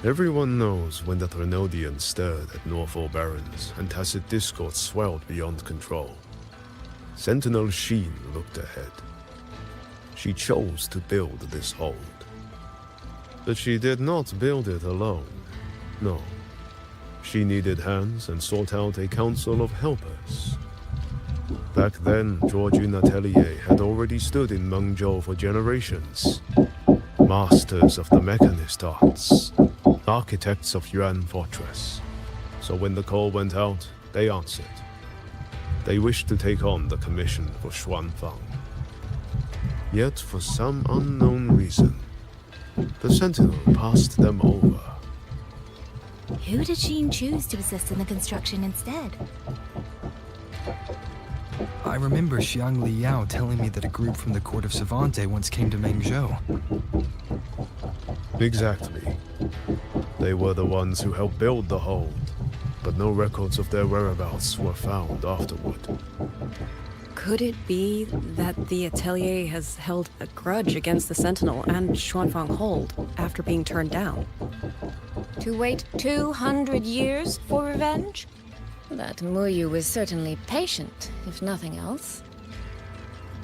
Everyone knows when the Trinodians stirred at Norfolk Barrens and tacit discord swelled beyond control. Sentinel Sheen looked ahead. She chose to build this hold. But she did not build it alone. No. She needed hands and sought out a council of helpers. Back then, George Atelier had already stood in Mengzhou for generations. Masters of the mechanist arts. Architects of Yuan Fortress. So when the call went out, they answered. They wished to take on the commission for Xuanfang. Yet, for some unknown reason, the Sentinel passed them over. Who did Sheen choose to assist in the construction instead? I remember Xiang Li Yao telling me that a group from the court of Savante once came to Mengzhou. Exactly. They were the ones who helped build the hold, but no records of their whereabouts were found afterward. Could it be that the Atelier has held a grudge against the Sentinel and Xuanfang Hold after being turned down? To wait 200 years for revenge? That Muyu was certainly patient, if nothing else.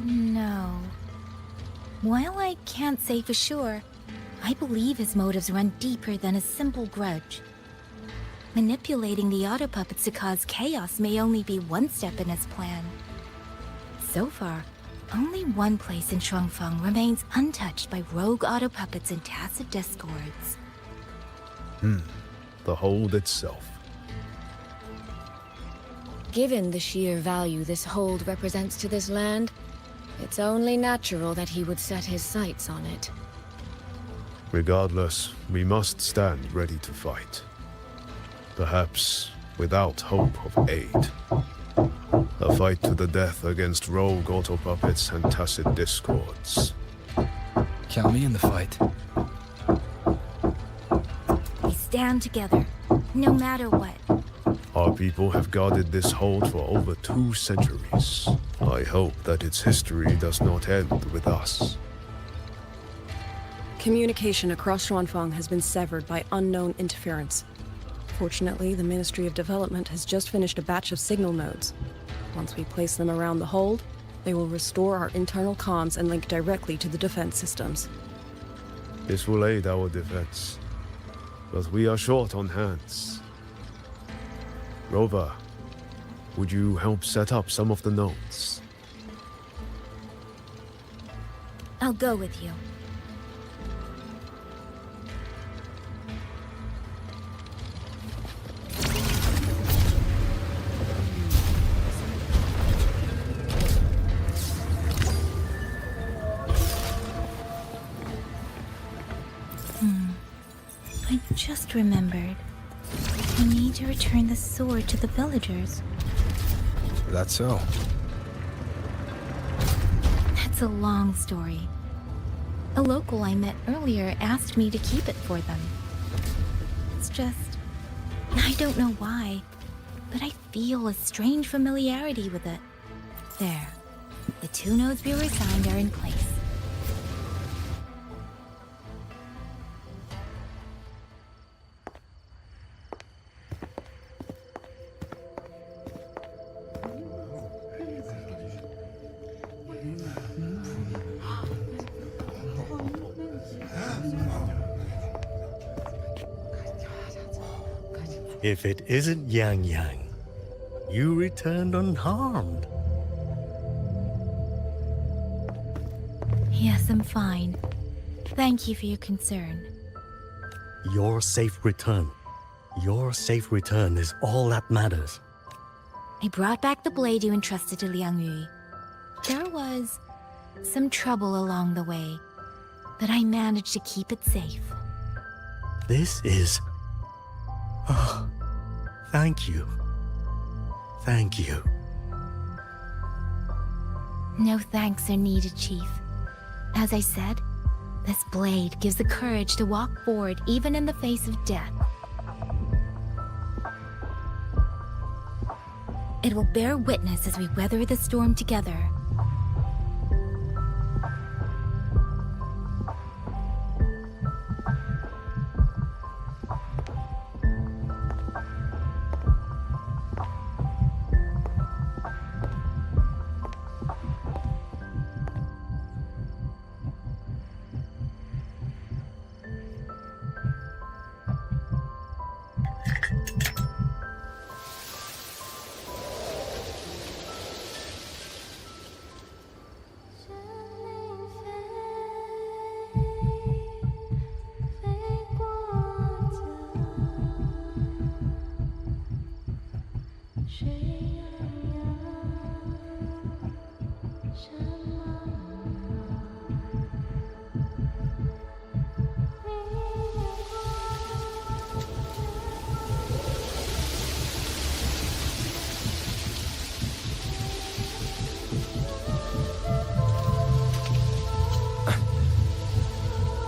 No. While I can't say for sure, I believe his motives run deeper than a simple grudge. Manipulating the auto puppets to cause chaos may only be one step in his plan. So far, only one place in Shuangfeng remains untouched by rogue auto puppets and tacit discords. The hold itself. Given the sheer value this hold represents to this land, it's only natural that he would set his sights on it. Regardless, we must stand ready to fight. Perhaps without hope of aid. A fight to the death against rogue auto puppets and tacit discords. Count me in the fight. We stand together, no matter what. Our people have guarded this hold for over 2 centuries. I hope that its history does not end with us. Communication across Xuanfang has been severed by unknown interference. Fortunately, the Ministry of Development has just finished a batch of signal nodes. Once we place them around the hold, they will restore our internal comms and link directly to the defense systems. This will aid our defense. But we are short on hands. Rover, would you help set up some of the nodes? I'll go with you. I just remembered. We need to return the sword to the villagers. That's so. That's a long story. A local I met earlier asked me to keep it for them. It's just... I don't know why, but I feel a strange familiarity with it. There. The 2 nodes we were assigned are in place. If it isn't Yang Yang, you returned unharmed. Yes, I'm fine. Thank you for your concern. Your safe return. Your safe return is all that matters. I brought back the blade you entrusted to Liang Yu. There was some trouble along the way, but I managed to keep it safe. This is... Oh, thank you. Thank you. No thanks are needed, Chief. As I said, this blade gives the courage to walk forward even in the face of death. It will bear witness as we weather the storm together.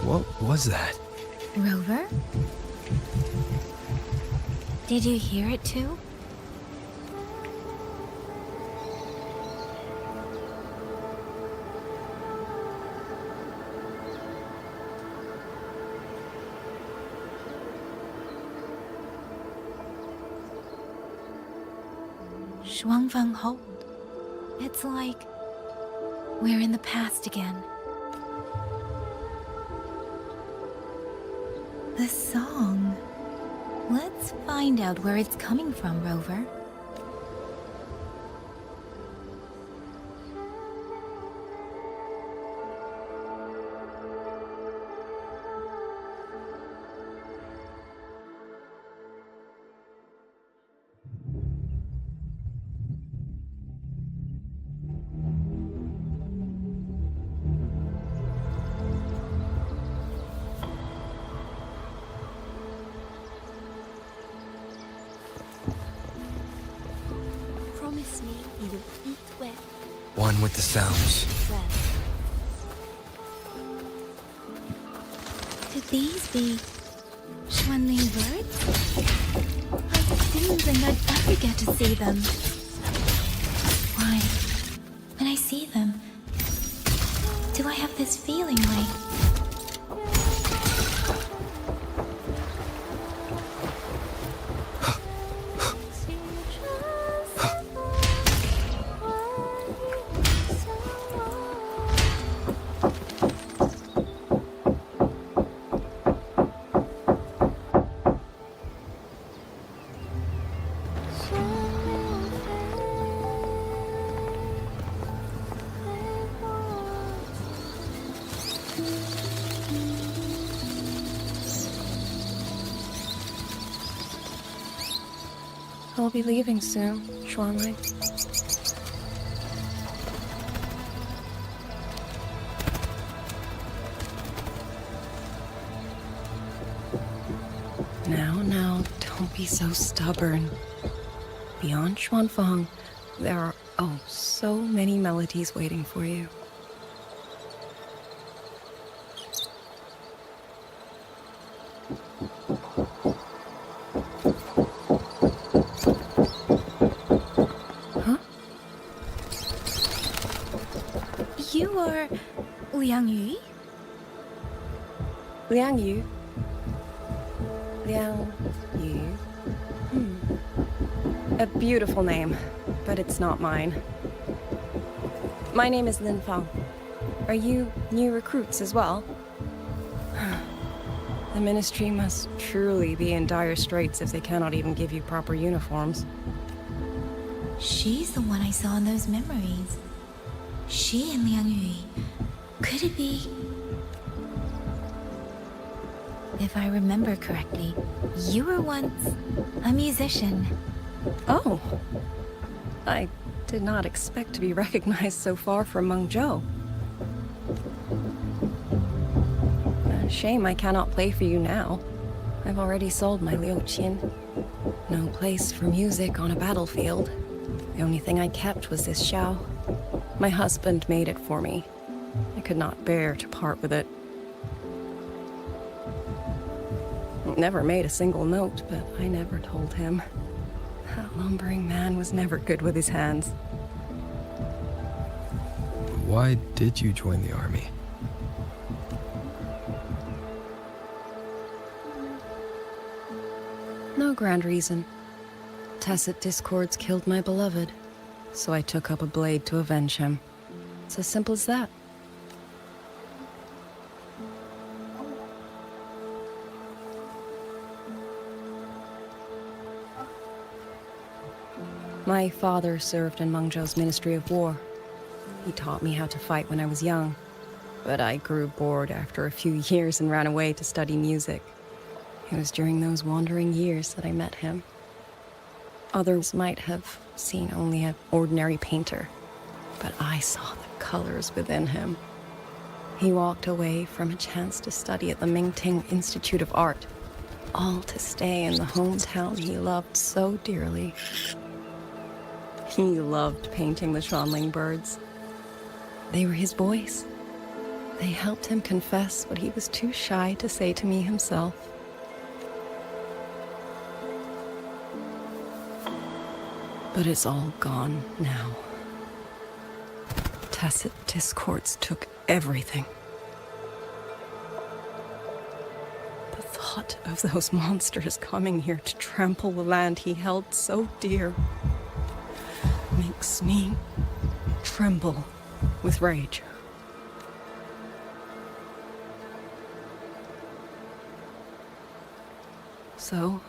What was that? Rover? Did you hear it too? Shuangfang Hold. It's like we're in the past again. The song. Let's find out where it's coming from, Rover. Promise me you will eat well. One with the sounds. Could these be Xuanling birds? I didn't think I'd ever get to see them. Why, when I see them, do I have this feeling like... I'll be leaving soon, Xuanling. Now, don't be so stubborn. Beyond Xuanfang, there are, oh, so many melodies waiting for you. You are Liang Yu? Liang Yu? Liang Yu? A beautiful name, but it's not mine. My name is Lin Fang. Are you new recruits as well? The Ministry must truly be in dire straits if they cannot even give you proper uniforms. She's the one I saw in those memories. She and Liang Yu. Could it be... If I remember correctly, you were once a musician. Oh. I did not expect to be recognized so far from Mengzhou. Shame I cannot play for you now. I've already sold my liuqin. No place for music on a battlefield. The only thing I kept was this xiao. My husband made it for me. I could not bear to part with it. Never made a single note, but I never told him. That lumbering man was never good with his hands. Why did you join the army? No grand reason. Tacit discords killed my beloved, so I took up a blade to avenge him. It's as simple as that. My father served in Mengzhou's Ministry of War. He taught me how to fight when I was young, but I grew bored after a few years and ran away to study music. It was during those wandering years that I met him. Others might have seen only an ordinary painter, but I saw the colors within him. He walked away from a chance to study at the Mingting Institute of Art, all to stay in the hometown he loved so dearly. He loved painting the Xuanling birds. They were his voice. They helped him confess what he was too shy to say to me himself. But it's all gone now. Tacit discords took everything. The thought of those monsters coming here to trample the land he held so dear makes me tremble with rage. So,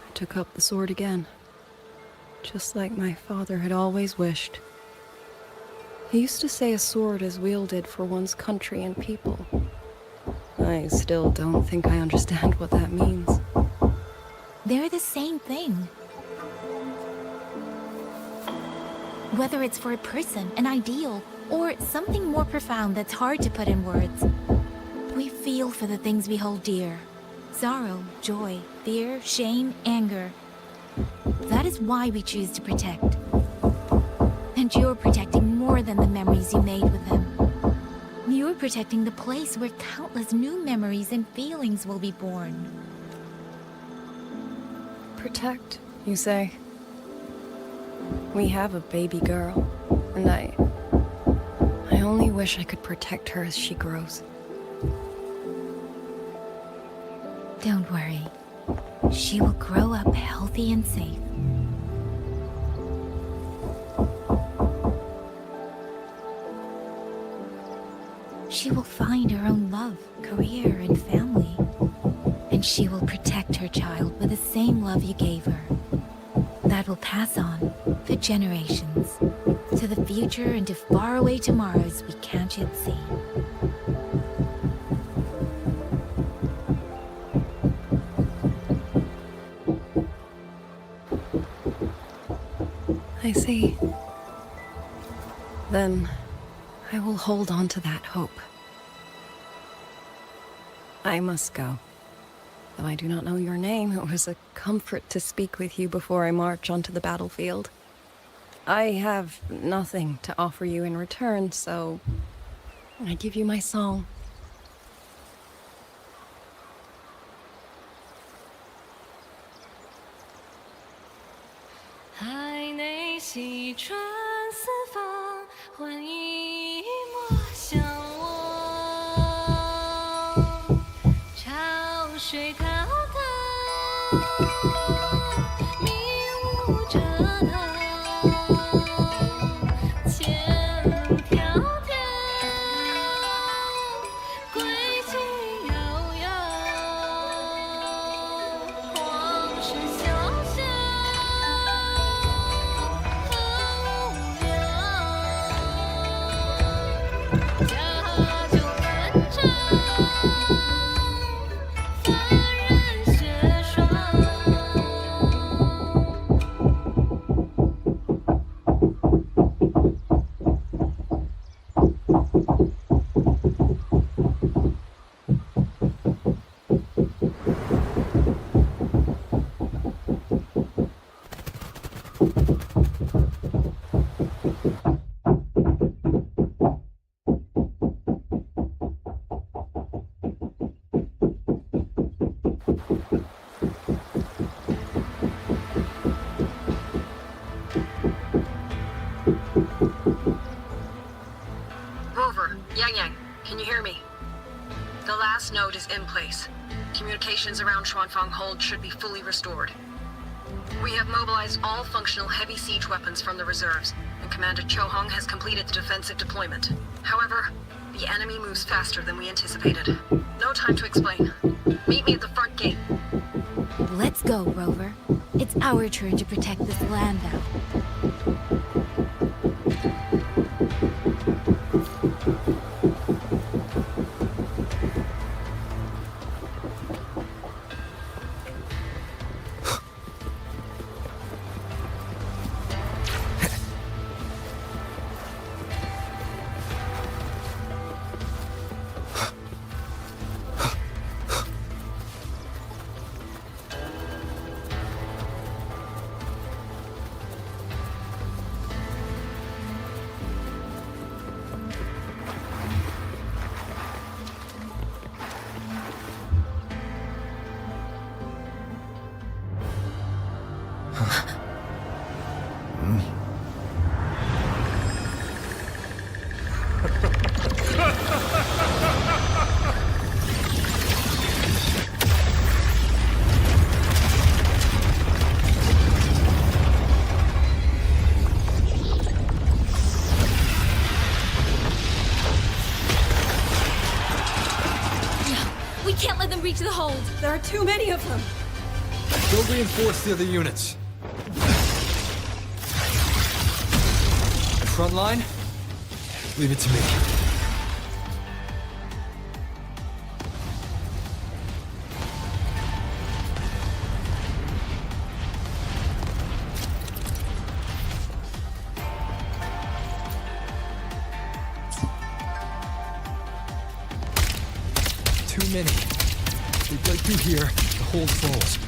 I took up the sword again, just like my father had always wished. He used to say a sword is wielded for one's country and people. I still don't think I understand what that means. They're the same thing. Whether it's for a person, an ideal, or something more profound that's hard to put in words, we feel for the things we hold dear. Sorrow, joy, fear, shame, anger. That is why we choose to protect. And you're protecting more than the memories you made with him. You're protecting the place where countless new memories and feelings will be born. Protect, you say? We have a baby girl, and I only wish I could protect her as she grows. Don't worry. She will grow up healthy and safe. She will find her own love, career, and family. And she will protect her child with the same love you gave her. That will pass on for generations, to the future and to faraway tomorrows we can't yet see. I see. Then I will hold on to that hope. I must go. Though I do not know your name, it was a comfort to speak with you before I march onto the battlefield. I have nothing to offer you in return, so I give you my song. Rover, Yang, can you hear me? The last node is in place. Communications around Xuanfang Hold should be fully restored. We have mobilized all functional heavy siege weapons from the reserves, and Commander Chohong has completed the defensive deployment. However, the enemy moves faster than we anticipated. No time to explain. Meet me at the front gate. Let's go, Rover. It's our turn to protect this land now. to the hold. There are too many of them. Go reinforce the other units. Front line? Leave it to me. Too many. We break through here, the hold falls.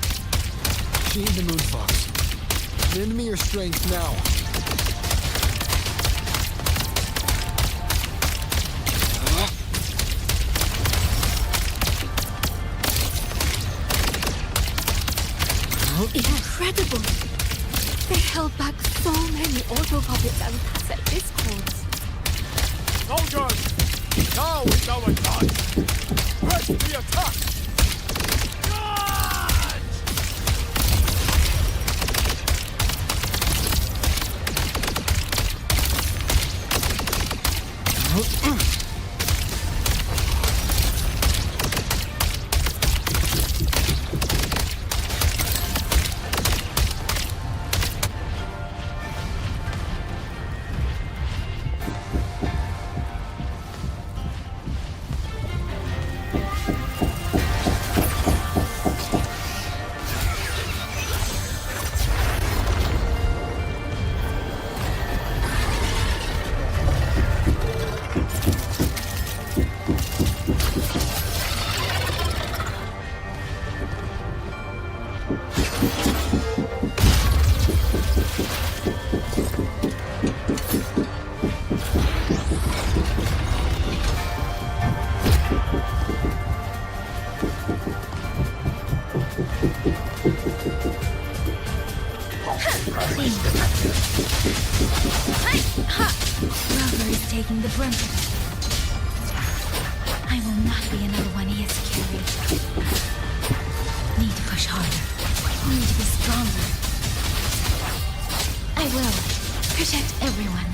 She and the Moonfox. Lend me your strength now. Incredible! They held back so many autopuppets and tacit discords. Soldiers! Now we go inside! Press the attack! Rover is taking the brunt of it. I will not be another one he has carried. Need to push harder. Need to be stronger. I will. Protect everyone.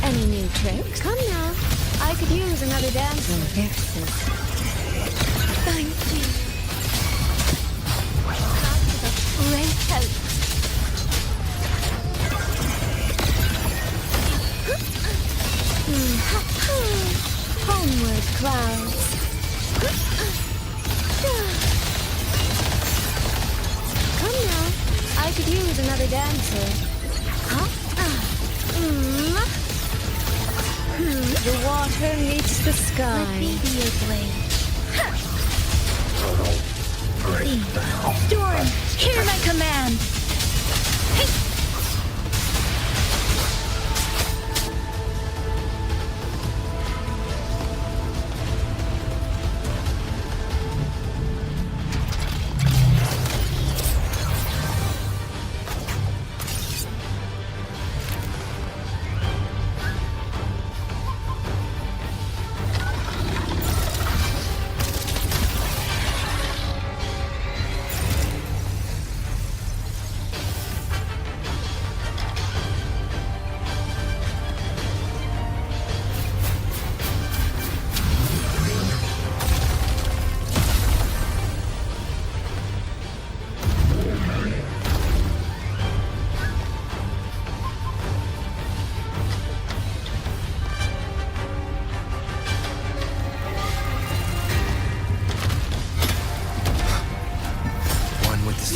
Any new tricks? Come now. I could use another dance. Thank you. That's a great help. Homeward, clouds. Come now. I could use another dancer. The water meets the sky. Let me be your blade. Storm, hear my command! Hey!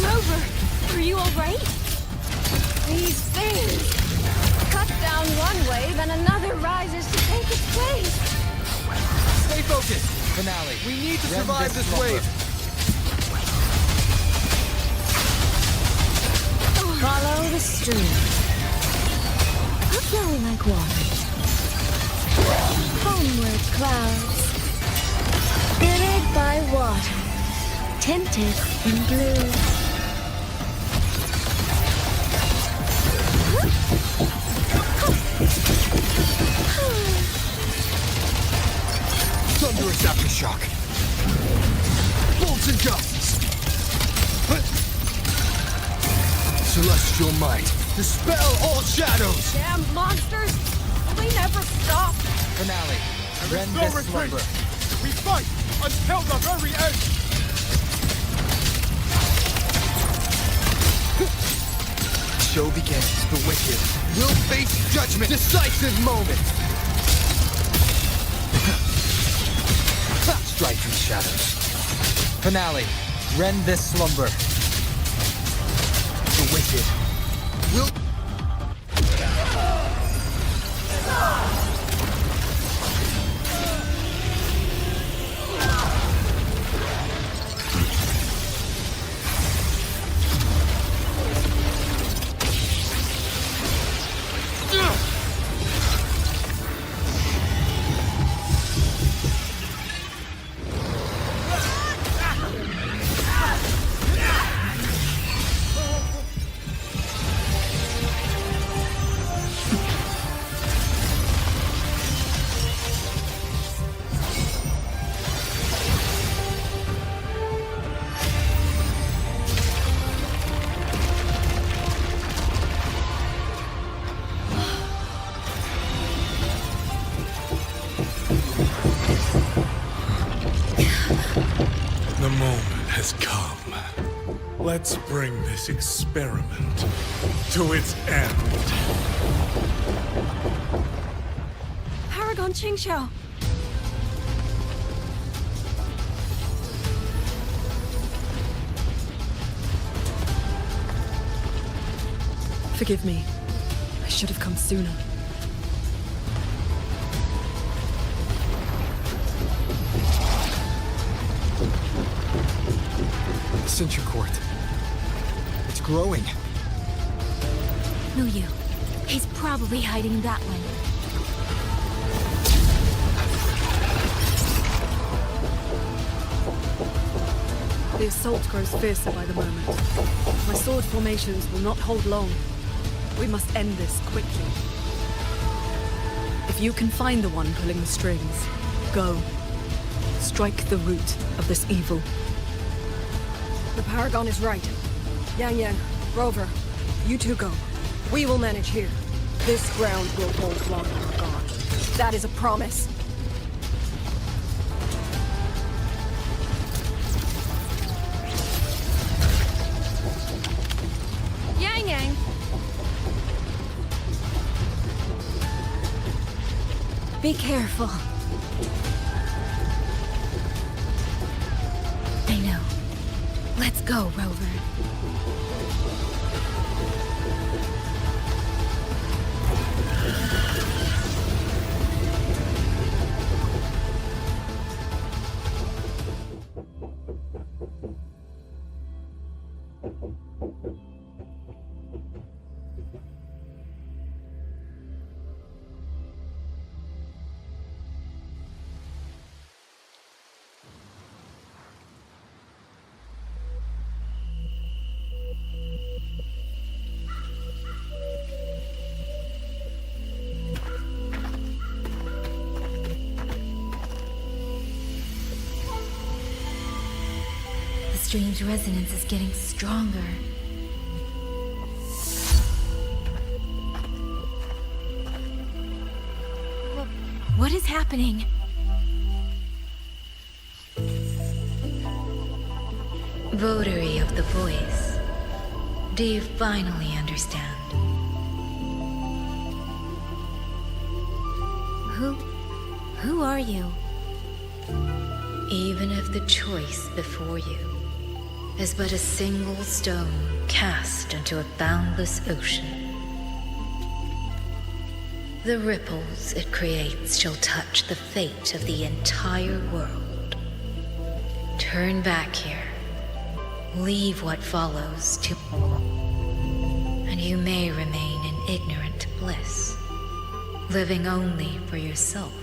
Rover, are you all right? These things cut down down one wave and another rises to take its place. Stay focused, Finale. We need to survive this wave. Follow the stream. Flowing like water. Homeward clouds. Filled by water. Tinted in blue. Thunderous aftershock. Bolts and gusts. Celestial might. Dispel all shadows. Damn monsters! We never stop! Finale. There is no retreat. We fight until the very end. Show begins. The wicked will face judgment. Decisive moment. Strike through shadows. Finale. Rend this slumber. The wicked will... The moment has come. Let's bring this experiment to its end. Paragon Qingxiao! Forgive me. I should have come sooner. The Censure Court. It's growing. No, you. He's probably hiding that way. The assault grows fiercer by the moment. My sword formations will not hold long. We must end this quickly. If you can find the one pulling the strings, go. Strike the root of this evil. The Paragon is right. Yang, Rover, you two go. We will manage here. This ground will hold long our guard. That is a promise. Yang. Be careful. I know. Let's go, Rover. The strange resonance is getting stronger. What is happening? Votary of the voice. Do you finally understand? Who are you? Even if the choice before you is but a single stone cast into a boundless ocean, The ripples it creates shall touch the fate of the entire world. Turn back here. Leave what follows to... and you may remain in ignorant bliss, living only for yourself.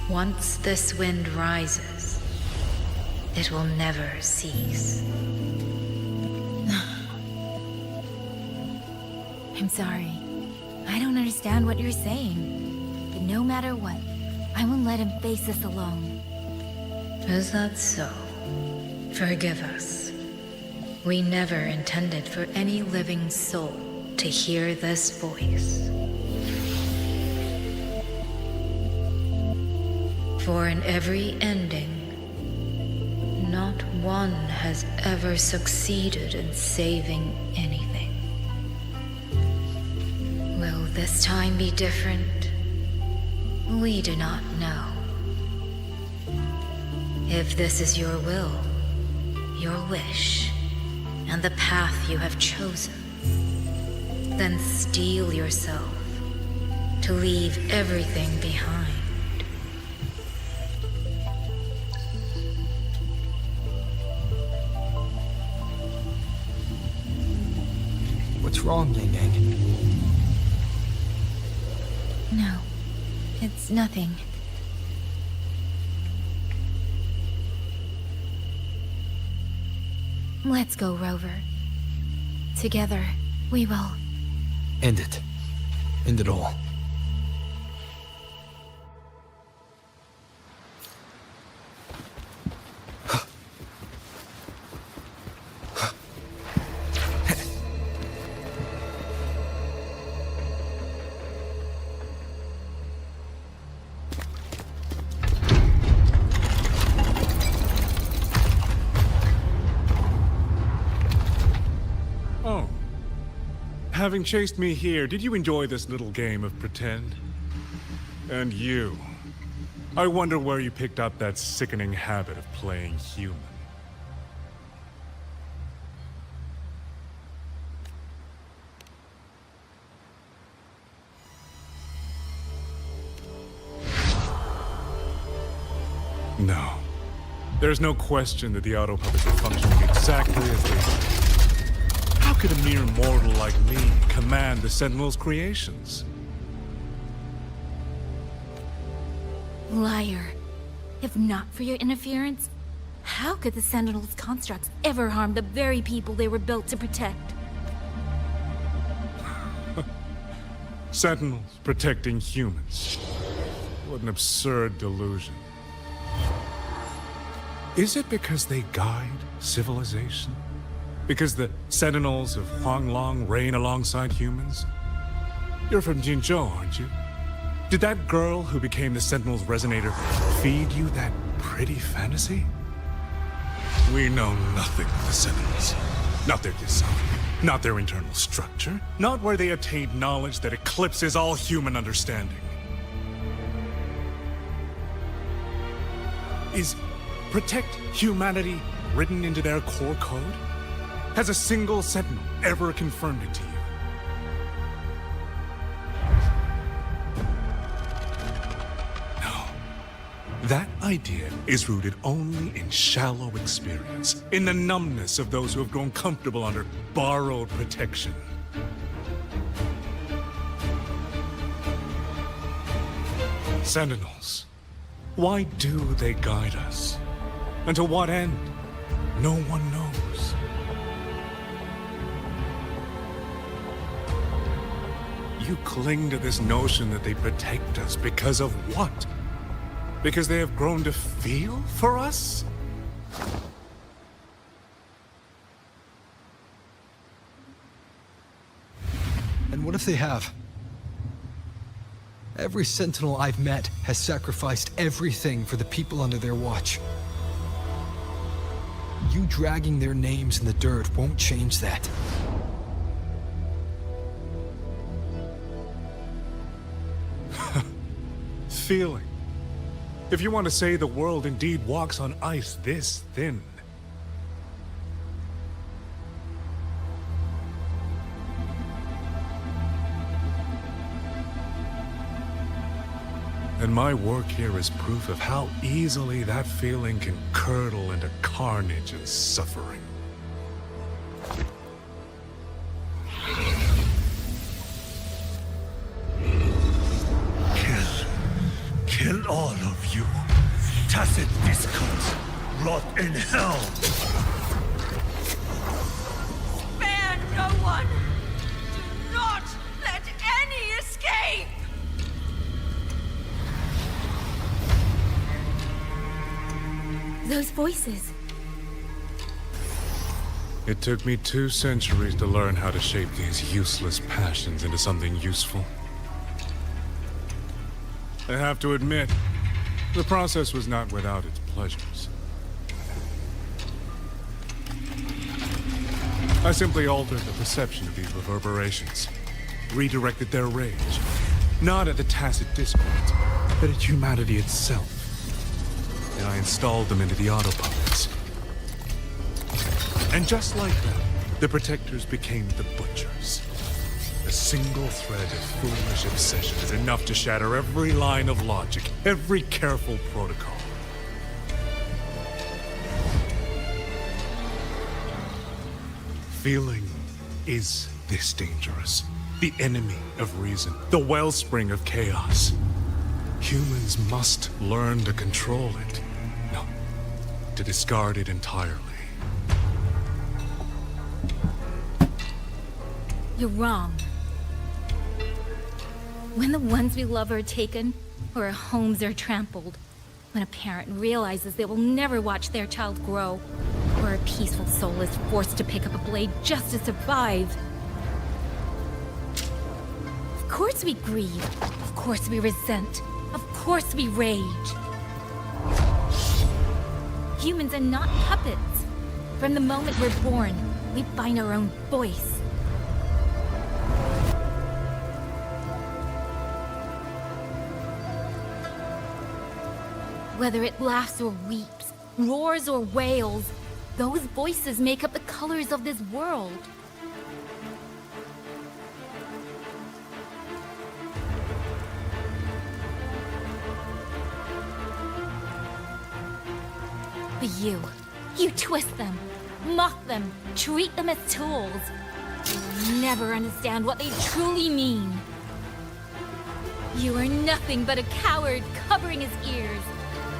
Once this wind rises, it will never cease. I'm sorry. I don't understand what you're saying. But no matter what, I won't let him face this alone. Is that so? Forgive us. We never intended for any living soul to hear this voice. For in every ending, not one has ever succeeded in saving anything. Will this time be different? We do not know. If this is your will, your wish, and the path you have chosen, then steel yourself to leave everything behind. What's wrong, Yang Yang? No, it's nothing. Let's go, Rover. Together, we will. End it. End it all. Having chased me here, did you enjoy this little game of pretend? And you? I wonder where you picked up that sickening habit of playing human. No. There's no question that the auto puppets are functioning exactly as they should. How could a mere mortal like me command the Sentinel's creations? Liar. If not for your interference, how could the Sentinel's constructs ever harm the very people they were built to protect? Sentinels protecting humans. What an absurd delusion. Is it because they guide civilization? Because the Sentinels of Huanglong reign alongside humans? You're from Jinzhou, aren't you? Did that girl who became the Sentinel's resonator feed you that pretty fantasy? We know nothing of the Sentinels. Not their design, not their internal structure, not where they attained knowledge that eclipses all human understanding. Is protect humanity written into their core code? Has a single Sentinel ever confirmed it to you? No. That idea is rooted only in shallow experience, in the numbness of those who have grown comfortable under borrowed protection. Sentinels, why do they guide us? And to what end? No one knows. You cling to this notion that they protect us because of what? Because they have grown to feel for us? And what if they have? Every Sentinel I've met has sacrificed everything for the people under their watch. You dragging their names in the dirt won't change that. Feeling. If you want to say the world indeed walks on ice this thin. And my work here is proof of how easily that feeling can curdle into carnage and suffering. Kill all of you. Tacit discords. Rot in hell. Spare no one! Do not let any escape! Those voices. It took me 2 centuries to learn how to shape these useless passions into something useful. I have to admit, the process was not without its pleasures. I simply altered the perception of these reverberations, redirected their rage, not at the tacit discords, but at humanity itself. And I installed them into the autopuppets. And just like that, the protectors became the butchers. A single thread of foolish obsession is enough to shatter every line of logic, every careful protocol. Feeling is this dangerous. The enemy of reason, the wellspring of chaos. Humans must learn to control it. No, to discard it entirely. You're wrong. When the ones we love are taken, or our homes are trampled, when a parent realizes they will never watch their child grow, or a peaceful soul is forced to pick up a blade just to survive. Of course we grieve. Of course we resent. Of course we rage. Humans are not puppets. From the moment we're born, we find our own voice. Whether it laughs or weeps, roars or wails, those voices make up the colors of this world. But you twist them, mock them, treat them as tools. You will never understand what they truly mean. You are nothing but a coward covering his ears.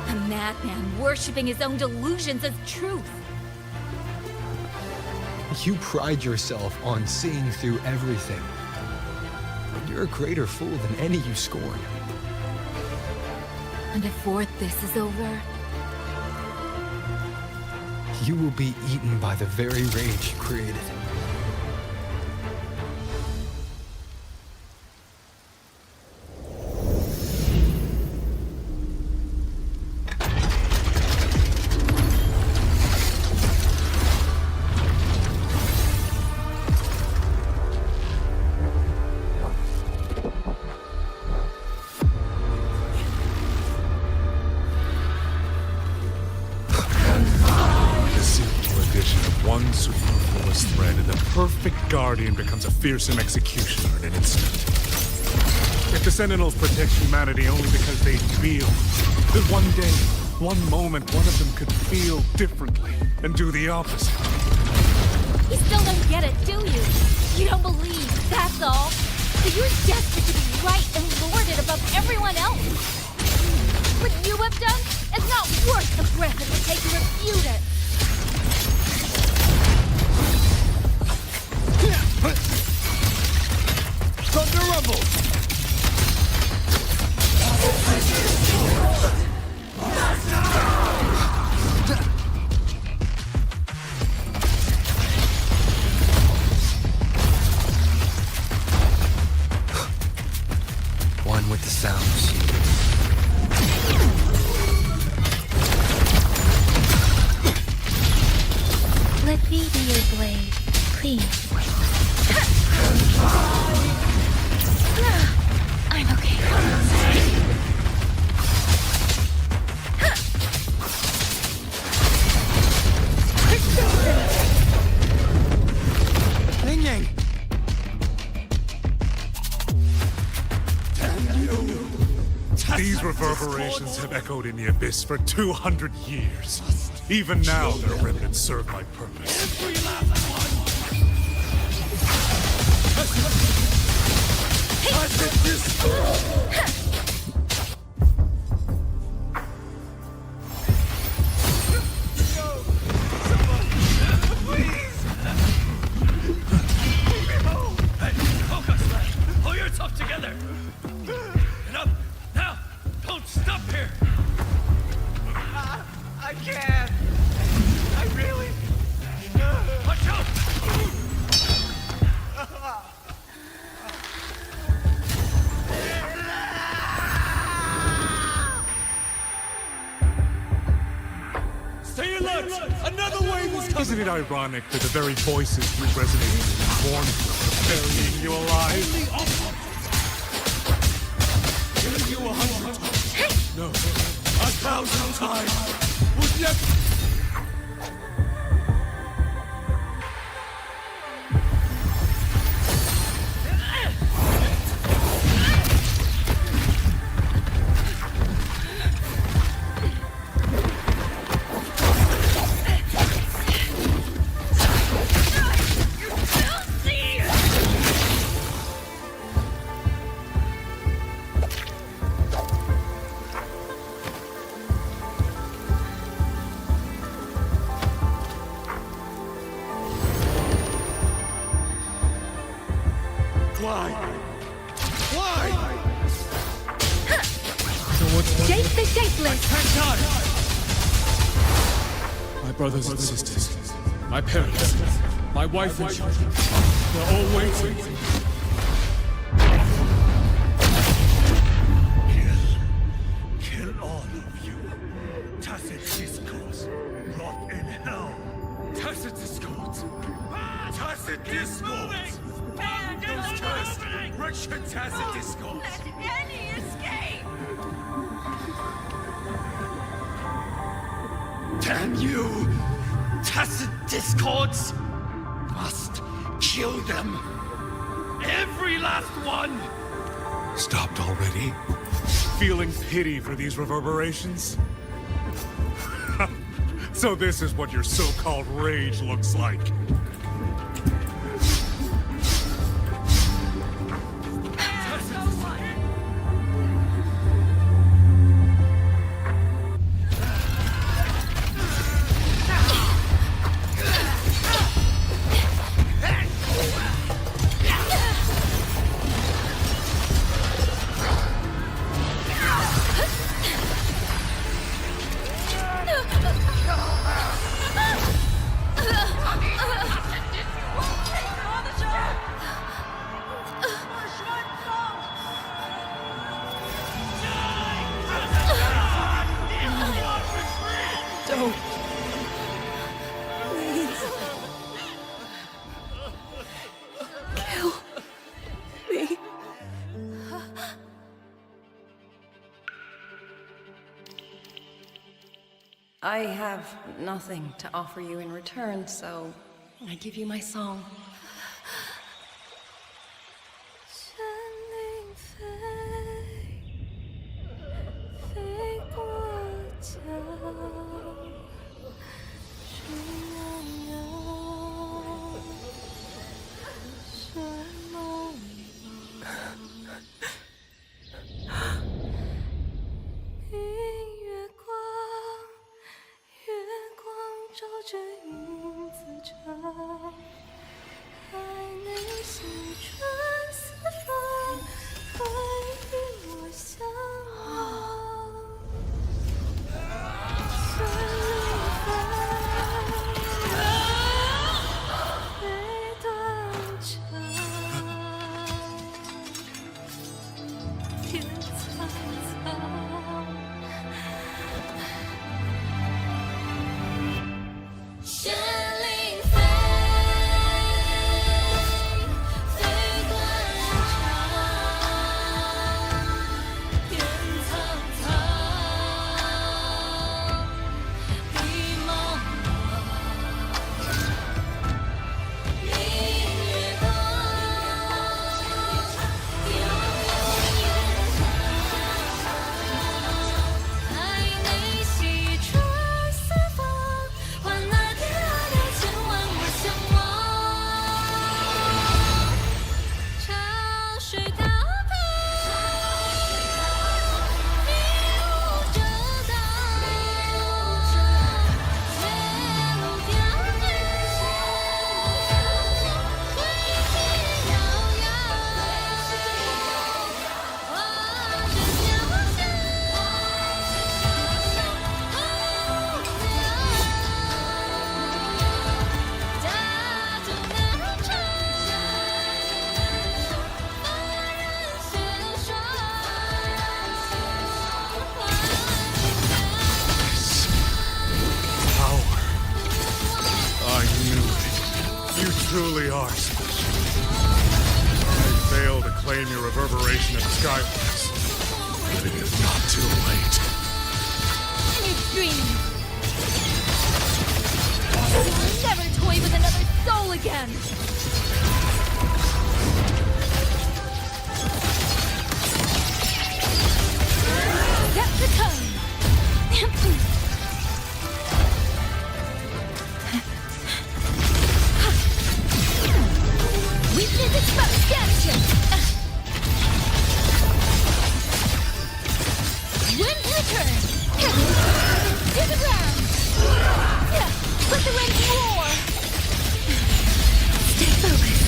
A madman worshipping his own delusions as truth. You pride yourself on seeing through everything. But you're a greater fool than any you scorn. And before this is over, You will be eaten by the very rage you created. Guardian becomes a fearsome executioner in an instant. If the Sentinels protect humanity only because they feel, then one day, one moment, one of them could feel differently and do the opposite. You still don't get it, do you? You don't believe, that's all. So you're desperate to be right and lord it above everyone else. What you have done is not worth the breath it would take to refute it. Thunder rumble! One with the sounds. Let me be your blade, please. I'm okay. These reverberations have echoed in the abyss for 200 years. Even now, their remnants serve my purpose. Pull yourself together! Get up! Now! Don't stop here! I can't! I really... Watch out! Stay alert! Another wave is coming! Isn't it ironic that the very voices you resonate with warn you of burying you alive? Giving you 100 times. No. 1,000 times. Would never... Why? Why? Jake the Shapeless! My brothers and sisters, my parents, my wife and children, they're all waiting. Kill all of you. Tacit discourse. Rot in hell. Tacit discourse. Tacit discourse. Those cursed, wretched tacit discourse. Let any escape! Damn you! Tacit discords! Must kill them! Every last one! Stopped already? Feeling pity for these reverberations? So this is what your so-called rage looks like. Don't. Please. Kill me. I have nothing to offer you in return, so I give you my song. truly are special. I fail to claim your reverberation of the skylands, but it is not too late. In your dreams! You'll never toy with another soul again! Set the tone! Weakness expansion! Wind return! To the ground! Let the wind roar! Stay focused!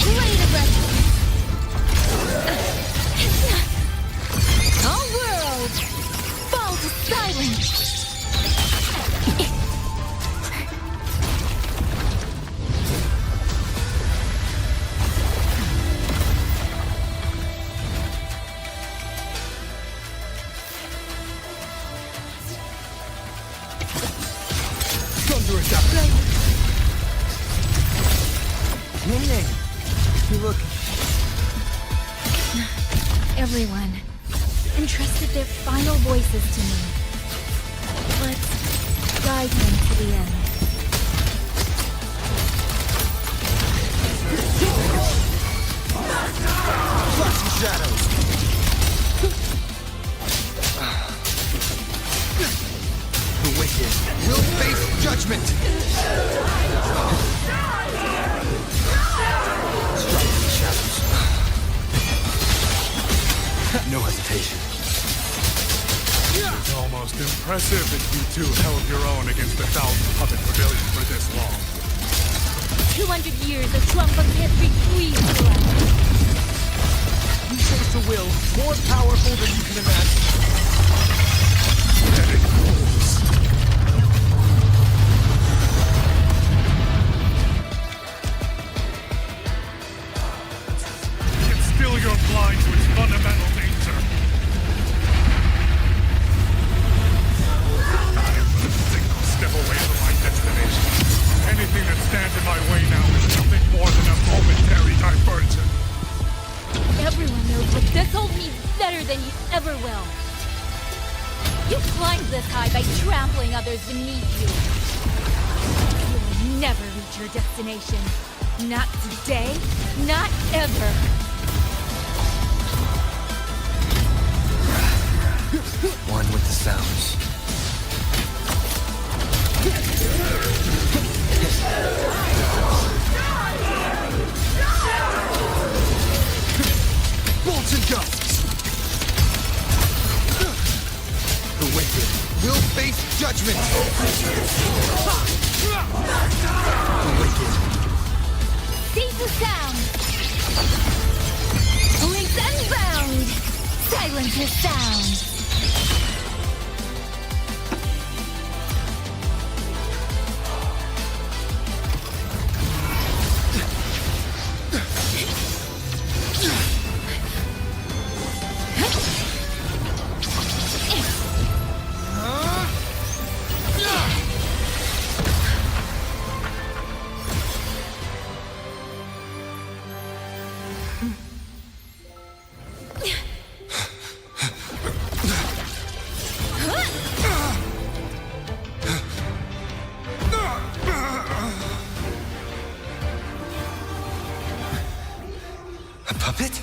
Blade aggression! All worlds! Fall to silence! You look... Everyone entrusted their final voices to me. Let's guide them to the end. Flashing shadows! The wicked will face judgment! Striking the shadows. No hesitation. It's almost impressive that you two held your own against the 1,000 puppet rebellion for this long. 200 years of Shuanfeng can't be freed to us. You chose a will more powerful than you can imagine. Pathetic fools. Yet still you're blind to its fundamental nature. I am but a single step away from my destination. Anything that stands in my way now is nothing more than a momentary diversion. Everyone knows what this hold means better than you ever will. You climbed this high by trampling others beneath you. You will never reach your destination. Not today, not ever. One with the sounds. Bolts and gusts! The wicked will face judgment! The wicked. Seize the sound! Links unbound! Silence the sound! A puppet?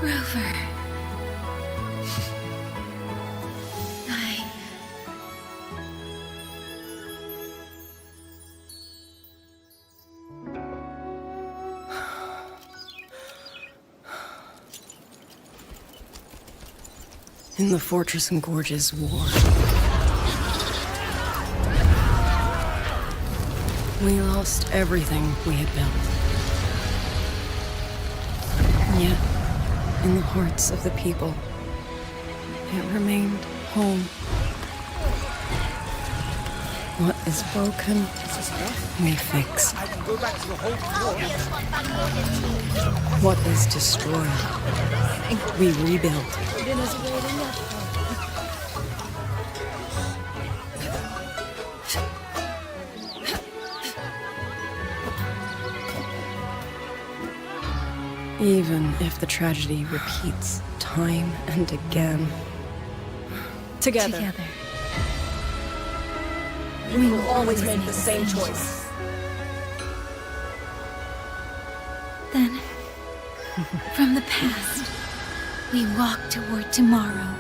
Rover. In the Fortress and Gorge's war, we lost everything we had built. And yet, in the hearts of the people, It remained home. What is broken, we fix. What is destroyed, we rebuild. Even if the tragedy repeats time and again. Together. We will always make the same choice. Then, from the past, we walk toward tomorrow.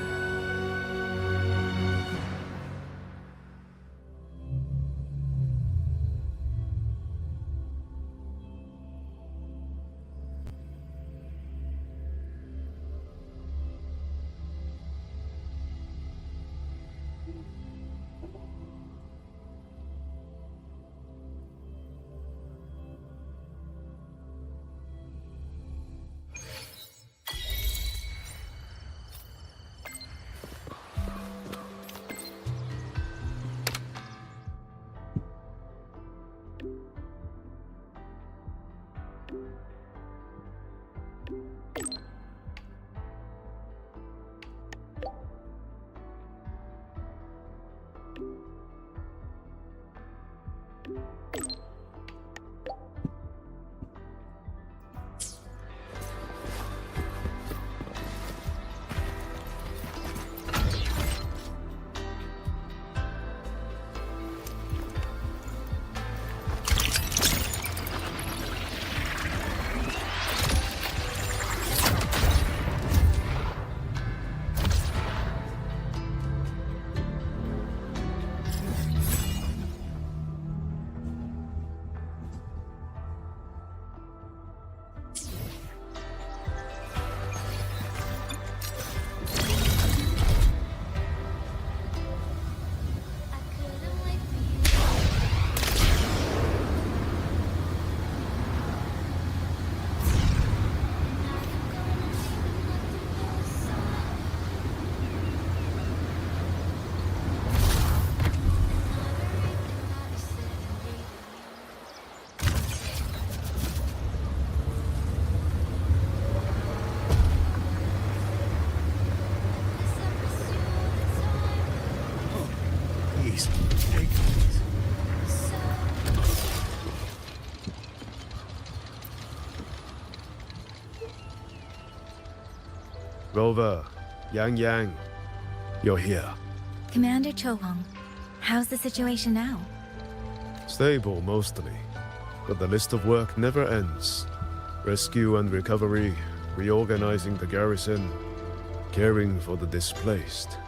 Rover, Yang, you're here. Commander Chohong, how's the situation now? Stable, mostly. But the list of work never ends. Rescue and recovery, reorganizing the garrison, caring for the displaced.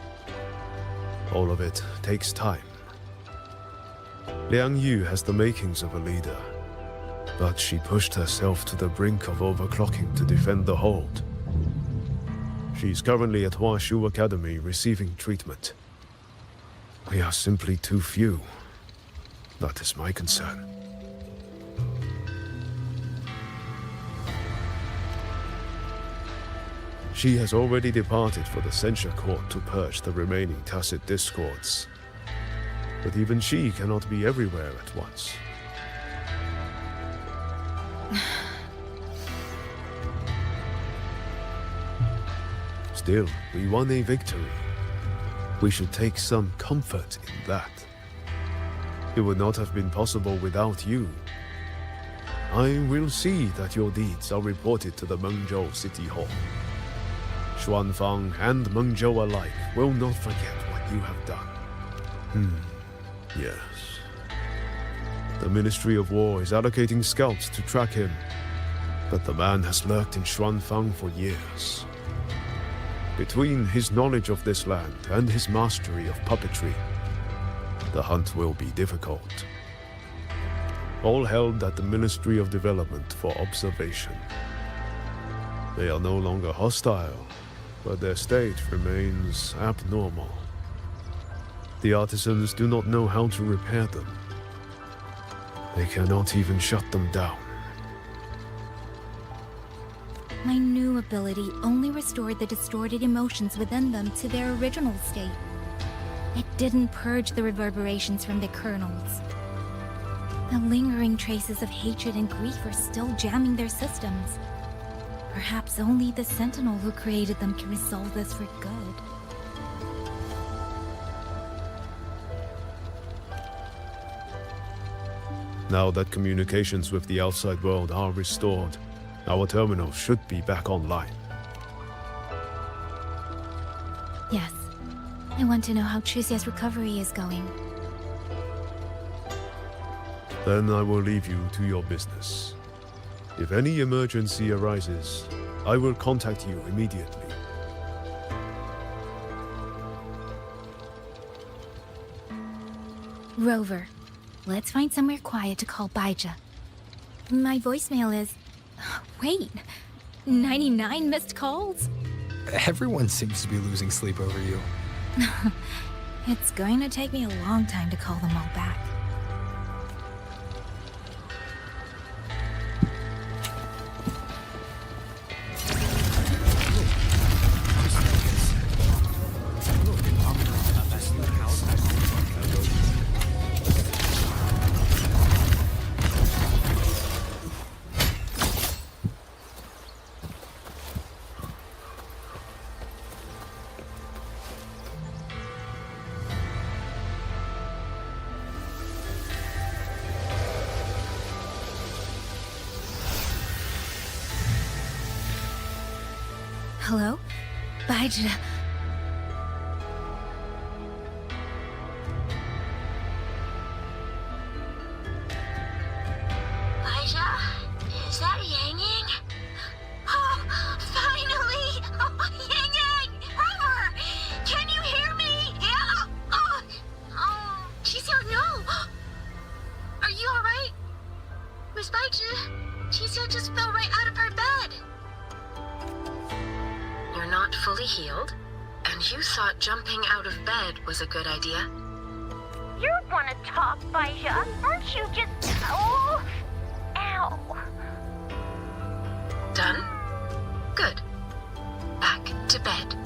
All of it takes time. Liang Yu has the makings of a leader, but she pushed herself to the brink of overclocking to defend the hold. She's currently at Huashu Academy receiving treatment. We are simply too few. That is my concern. She has already departed for the censure court to purge the remaining tacit discords. But even she cannot be everywhere at once. Still, we won a victory. We should take some comfort in that. It would not have been possible without you. I will see that your deeds are reported to the Mengzhou City Hall. Xuanfang and Mengzhou alike will not forget what you have done. Yes. The Ministry of War is allocating scouts to track him, but the man has lurked in Xuanfang for years. Between his knowledge of this land and his mastery of puppetry, the hunt will be difficult. All held at the Ministry of Development for observation. They are no longer hostile, but their state remains abnormal. The artisans do not know how to repair them. They cannot even shut them down. My new ability only restored the distorted emotions within them to their original state. It didn't purge the reverberations from the kernels. The lingering traces of hatred and grief are still jamming their systems. Perhaps only the Sentinel who created them can resolve this for good. Now that communications with the outside world are restored, our terminal should be back online. Yes. I want to know how Trucia's recovery is going. Then I will leave you to your business. If any emergency arises, I will contact you immediately. Rover, let's find somewhere quiet to call Baija. My voicemail is... Wait, 99 missed calls? Everyone seems to be losing sleep over you. It's going to take me a long time to call them all back. Hello? Baija. Baija? Is that Yang Yang? Oh, finally! Oh, Yang Yang! Rover! Can you hear me? Yeah! Oh, she's here, no! Are you alright? Miss Baija, she just fell right out of her bed. You're not fully healed, and you thought jumping out of bed was a good idea. You wanna talk, Baija? Aren't you just... Oh! Ow! Done? Good. Back to bed.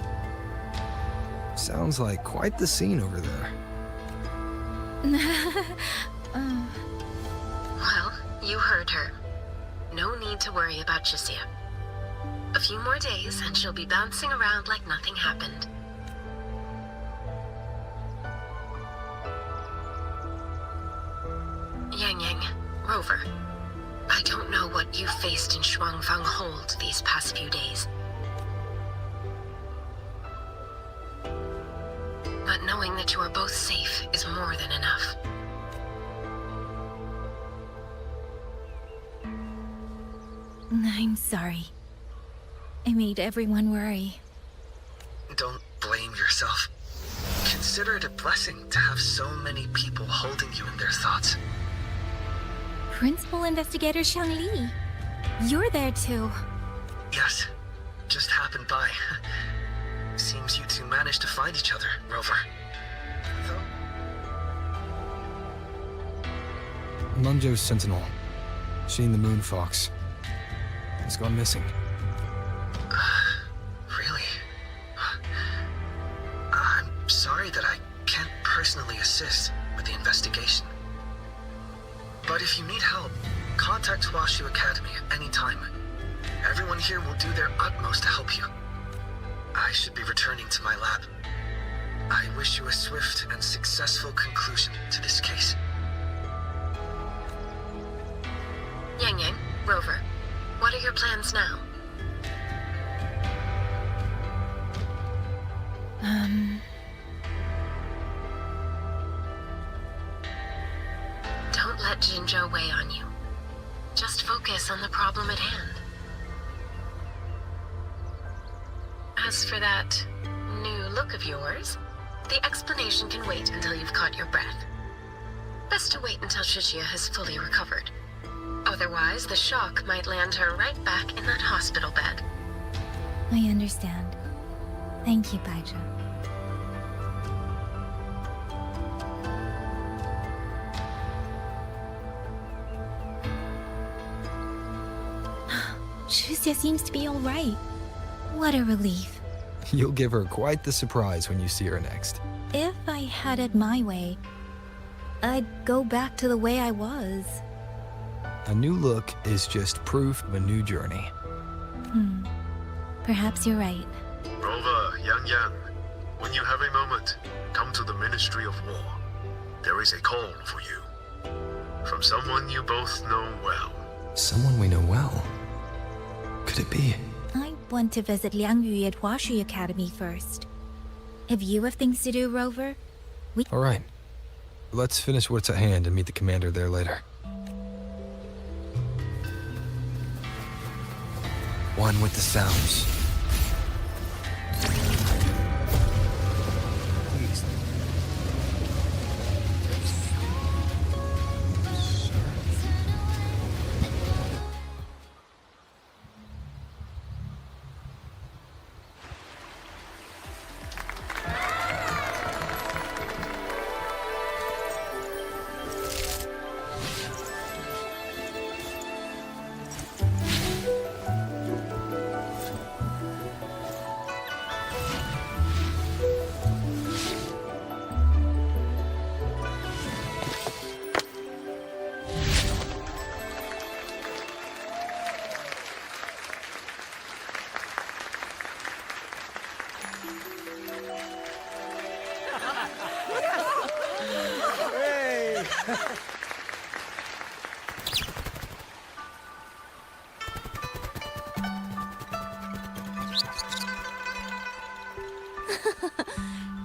Sounds like quite the scene over there. Well, you heard her. No need to worry about Chisia. A few more days, and she'll be bouncing around like nothing happened. Yang Yang, Rover, I don't know what you faced in Huanglong Hold these past few days. But knowing that you are both safe is more than enough. I'm sorry. I made everyone worry. Don't blame yourself. Consider it a blessing to have so many people holding you in their thoughts. Principal Investigator Shangli, you're there too. Yes, just happened by. Seems you two managed to find each other, Rover. Munjo's Sentinel, Sheen the Moon Fox, has gone missing. Really? I'm sorry that I can't personally assist with the investigation. But if you need help, contact Washu Academy at any time. Everyone here will do their utmost to help you. I should be returning to my lab. I wish you a swift and successful conclusion to this case. Yang Yang, Rover, what are your plans now? Don't let Jinzhou weigh on you. Just focus on the problem at hand. As for that new look of yours, the explanation can wait until you've caught your breath. Best to wait until Shishia has fully recovered. Otherwise, the shock might land her right back in that hospital bed. I understand. Thank you, Baija. Shuxia seems to be all right. What a relief. You'll give her quite the surprise when you see her next. If I had it my way, I'd go back to the way I was. A new look is just proof of a new journey. Perhaps you're right. Rover, Yang, when you have a moment, come to the Ministry of War. There is a call for you. From someone you both know well. Someone we know well. Could it be? I want to visit Liang Yu at Huashui Academy first. If you have things to do, Rover, All right. Let's finish what's at hand and meet the commander there later. One with the sounds.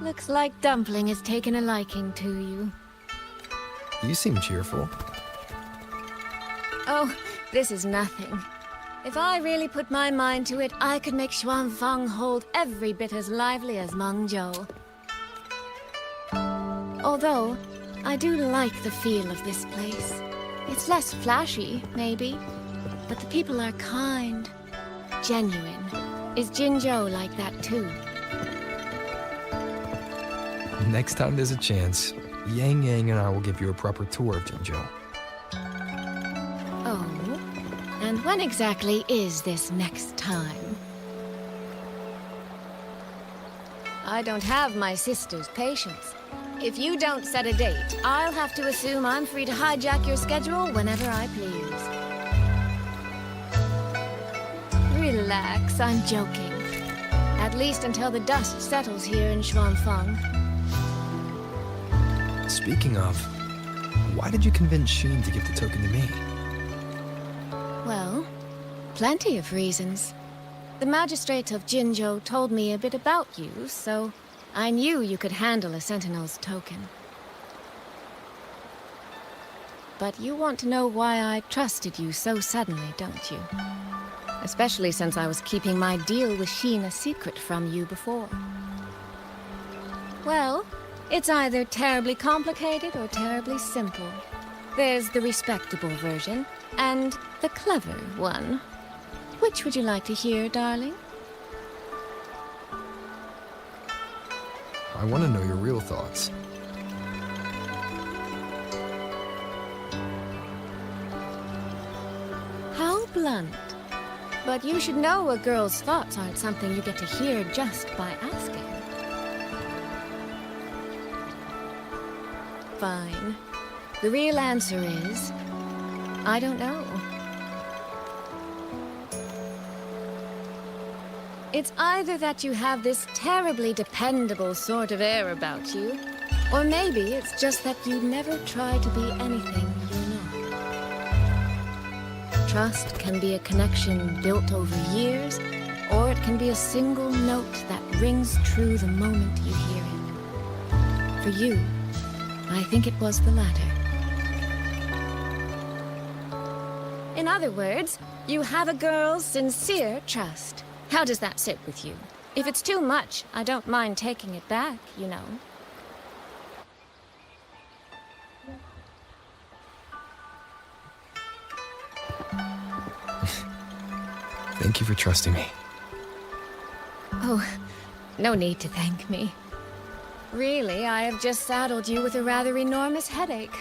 Looks like Dumpling has taken a liking to you. You seem cheerful. Oh, this is nothing. If I really put my mind to it, I could make Xuanfang hold every bit as lively as Mengzhou. Although, I do like the feel of this place. It's less flashy, maybe, but the people are kind, genuine. Is Jinzhou like that too? Next time there's a chance, Yang and I will give you a proper tour of Jinzhou. Oh? And when exactly is this next time? I don't have my sister's patience. If you don't set a date, I'll have to assume I'm free to hijack your schedule whenever I please. Relax, I'm joking. At least until the dust settles here in Xuanfang. Speaking of, why did you convince Sheen to give the token to me? Well, plenty of reasons. The magistrate of Jinzhou told me a bit about you, so I knew you could handle a Sentinel's token. But you want to know why I trusted you so suddenly, don't you? Especially since I was keeping my deal with Sheen a secret from you before. Well, it's either terribly complicated or terribly simple. There's the respectable version, and the clever one. Which would you like to hear, darling? I want to know your real thoughts. How blunt. But you should know a girl's thoughts aren't something you get to hear just by asking. Fine. The real answer is, I don't know. It's either that you have this terribly dependable sort of air about you, or maybe it's just that you never try to be anything you're not. Trust can be a connection built over years, or it can be a single note that rings true the moment you hear it. For you, I think it was the latter. In other words, you have a girl's sincere trust. How does that sit with you? If it's too much, I don't mind taking it back, you know. Thank you for trusting me. Oh, no need to thank me. Really, I have just saddled you with a rather enormous headache.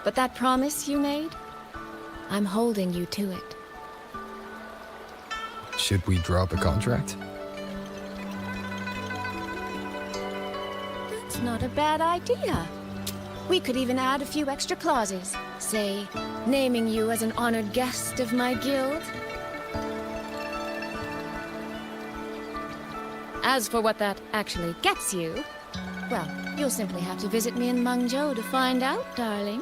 But that promise you made? I'm holding you to it. Should we drop a contract? That's not a bad idea. We could even add a few extra clauses. Say, naming you as an honored guest of my guild. As for what that actually gets you, well, you'll simply have to visit me in Mengzhou to find out, darling.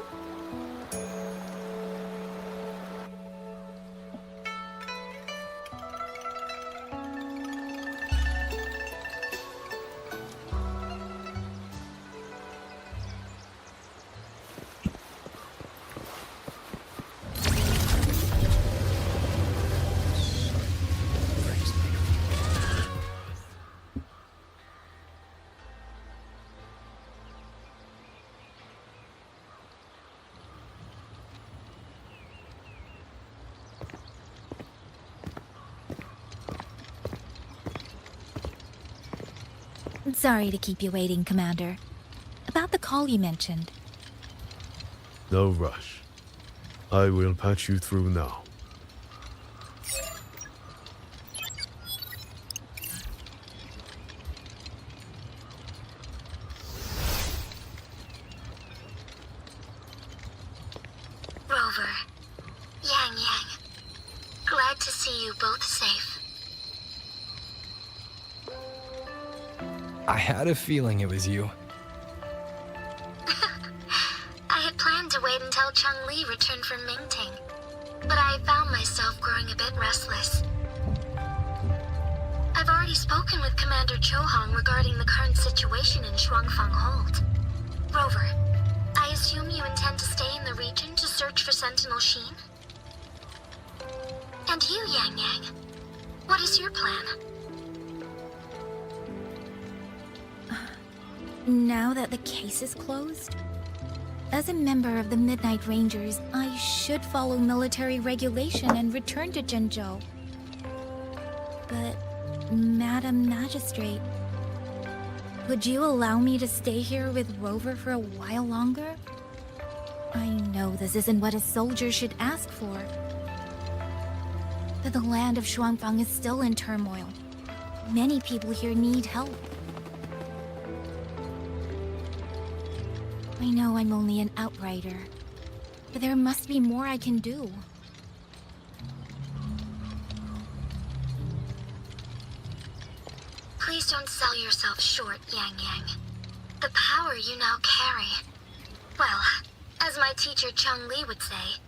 Sorry to keep you waiting, Commander. About the call you mentioned. No rush. I will patch you through now. Rover, Yang Yang, glad to see you both safe. I had a feeling it was you. I had planned to wait until Changli returned from Mingting, but I found myself growing a bit restless. I've already spoken with Commander Chohong regarding the current situation in Shuangfang Hold. Rover, I assume you intend to stay in the region to search for Sentinel Sheen? And you, Yang Yang, what is your plan? Now that the case is closed, as a member of the Midnight Rangers, I should follow military regulation and return to Zhenzhou. But, Madam Magistrate, would you allow me to stay here with Rover for a while longer? I know this isn't what a soldier should ask for, but the land of Shuangfang is still in turmoil. Many people here need help. I know I'm only an outrider, but there must be more I can do. Please don't sell yourself short, Yang Yang. The power you now carry. Well, as my teacher Chang Li would say,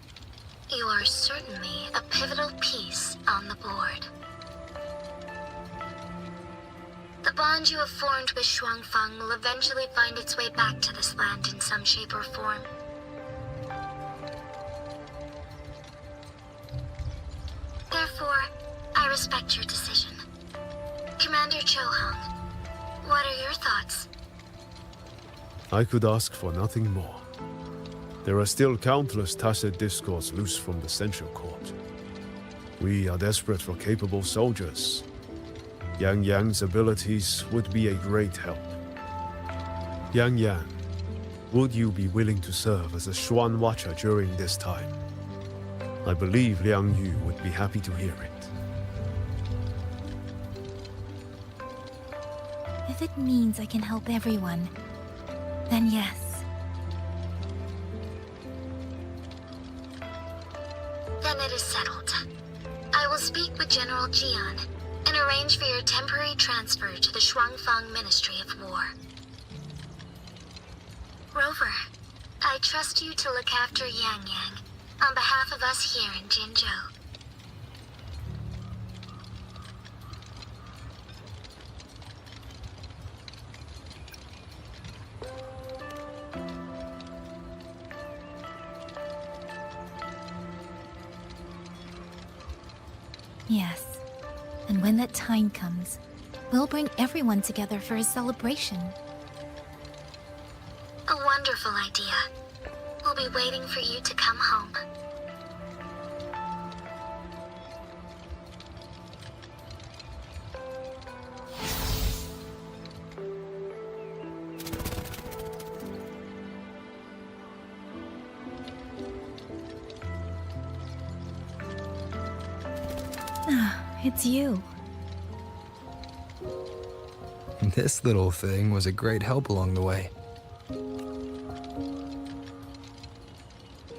you are certainly a pivotal piece on the board. The bond you have formed with Shuangfang will eventually find its way back to this land in some shape or form. Therefore, I respect your decision. Commander Chohong, what are your thoughts? I could ask for nothing more. There are still countless tacit discords loose from the Central Court. We are desperate for capable soldiers. Yang Yang's abilities would be a great help. Yang Yang, would you be willing to serve as a Xuan Watcher during this time? I believe Liang Yu would be happy to hear it. If it means I can help everyone, then yes. Then it is settled. I will speak with General Jian and arrange for your temporary transfer to the Shuangfang Ministry of War. Rover, I trust you to look after Yang Yang on behalf of us here in Jinzhou. Yes. And when that time comes, we'll bring everyone together for a celebration. A wonderful idea. We'll be waiting for you to come home. it's you. This little thing was a great help along the way.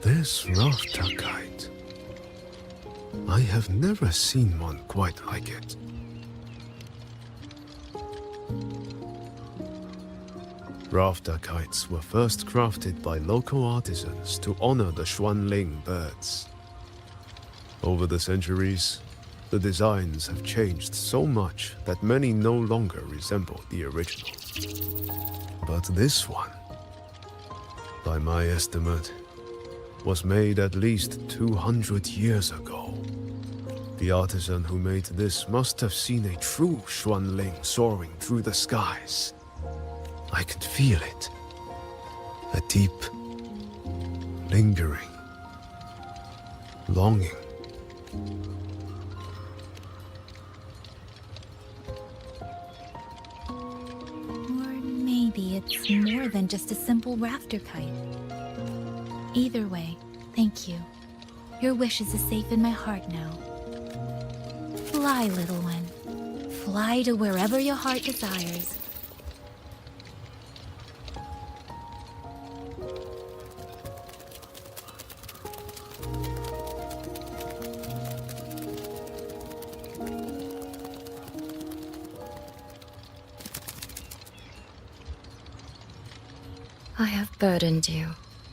This rafter kite. I have never seen one quite like it. Rafter kites were first crafted by local artisans to honor the Huanglong birds. Over the centuries, the designs have changed so much that many no longer resemble the original. But this one, by my estimate, was made at least 200 years ago. The artisan who made this must have seen a true Huanglong soaring through the skies. I could feel it. A deep, lingering longing. Or maybe it's more than just a simple rafter kite. Either way, thank you. Your wishes are safe in my heart now. Fly, little one. Fly to wherever your heart desires. I have burdened you,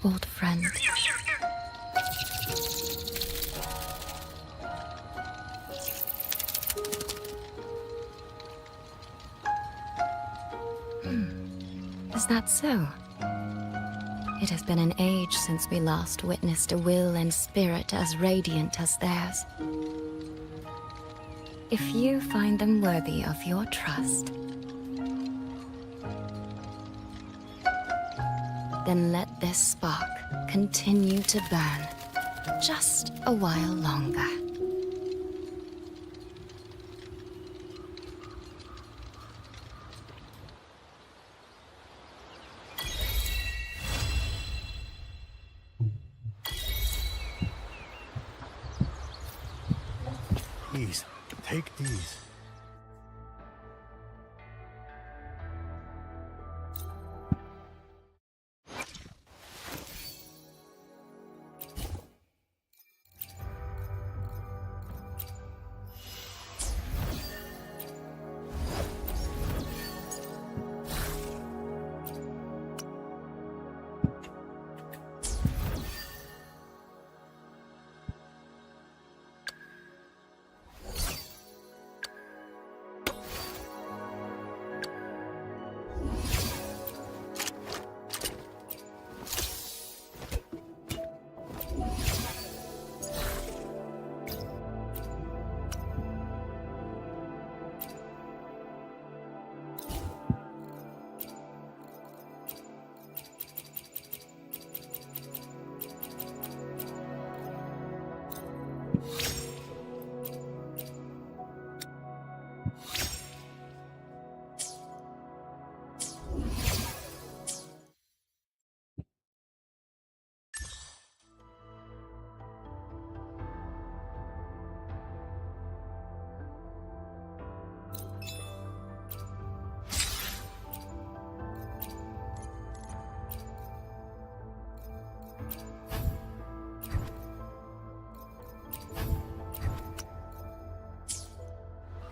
old friend. Is that so? It has been an age since we last witnessed a will and spirit as radiant as theirs. If you find them worthy of your trust, then let this spark continue to burn just a while longer. Please, take these.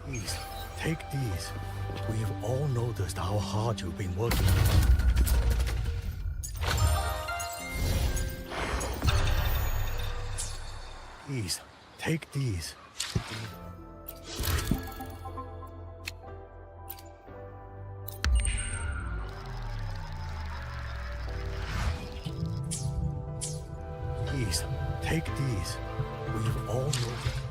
Please, take these. We have all noticed how hard you've been working. Please, take these. Please, take these. We have all noticed.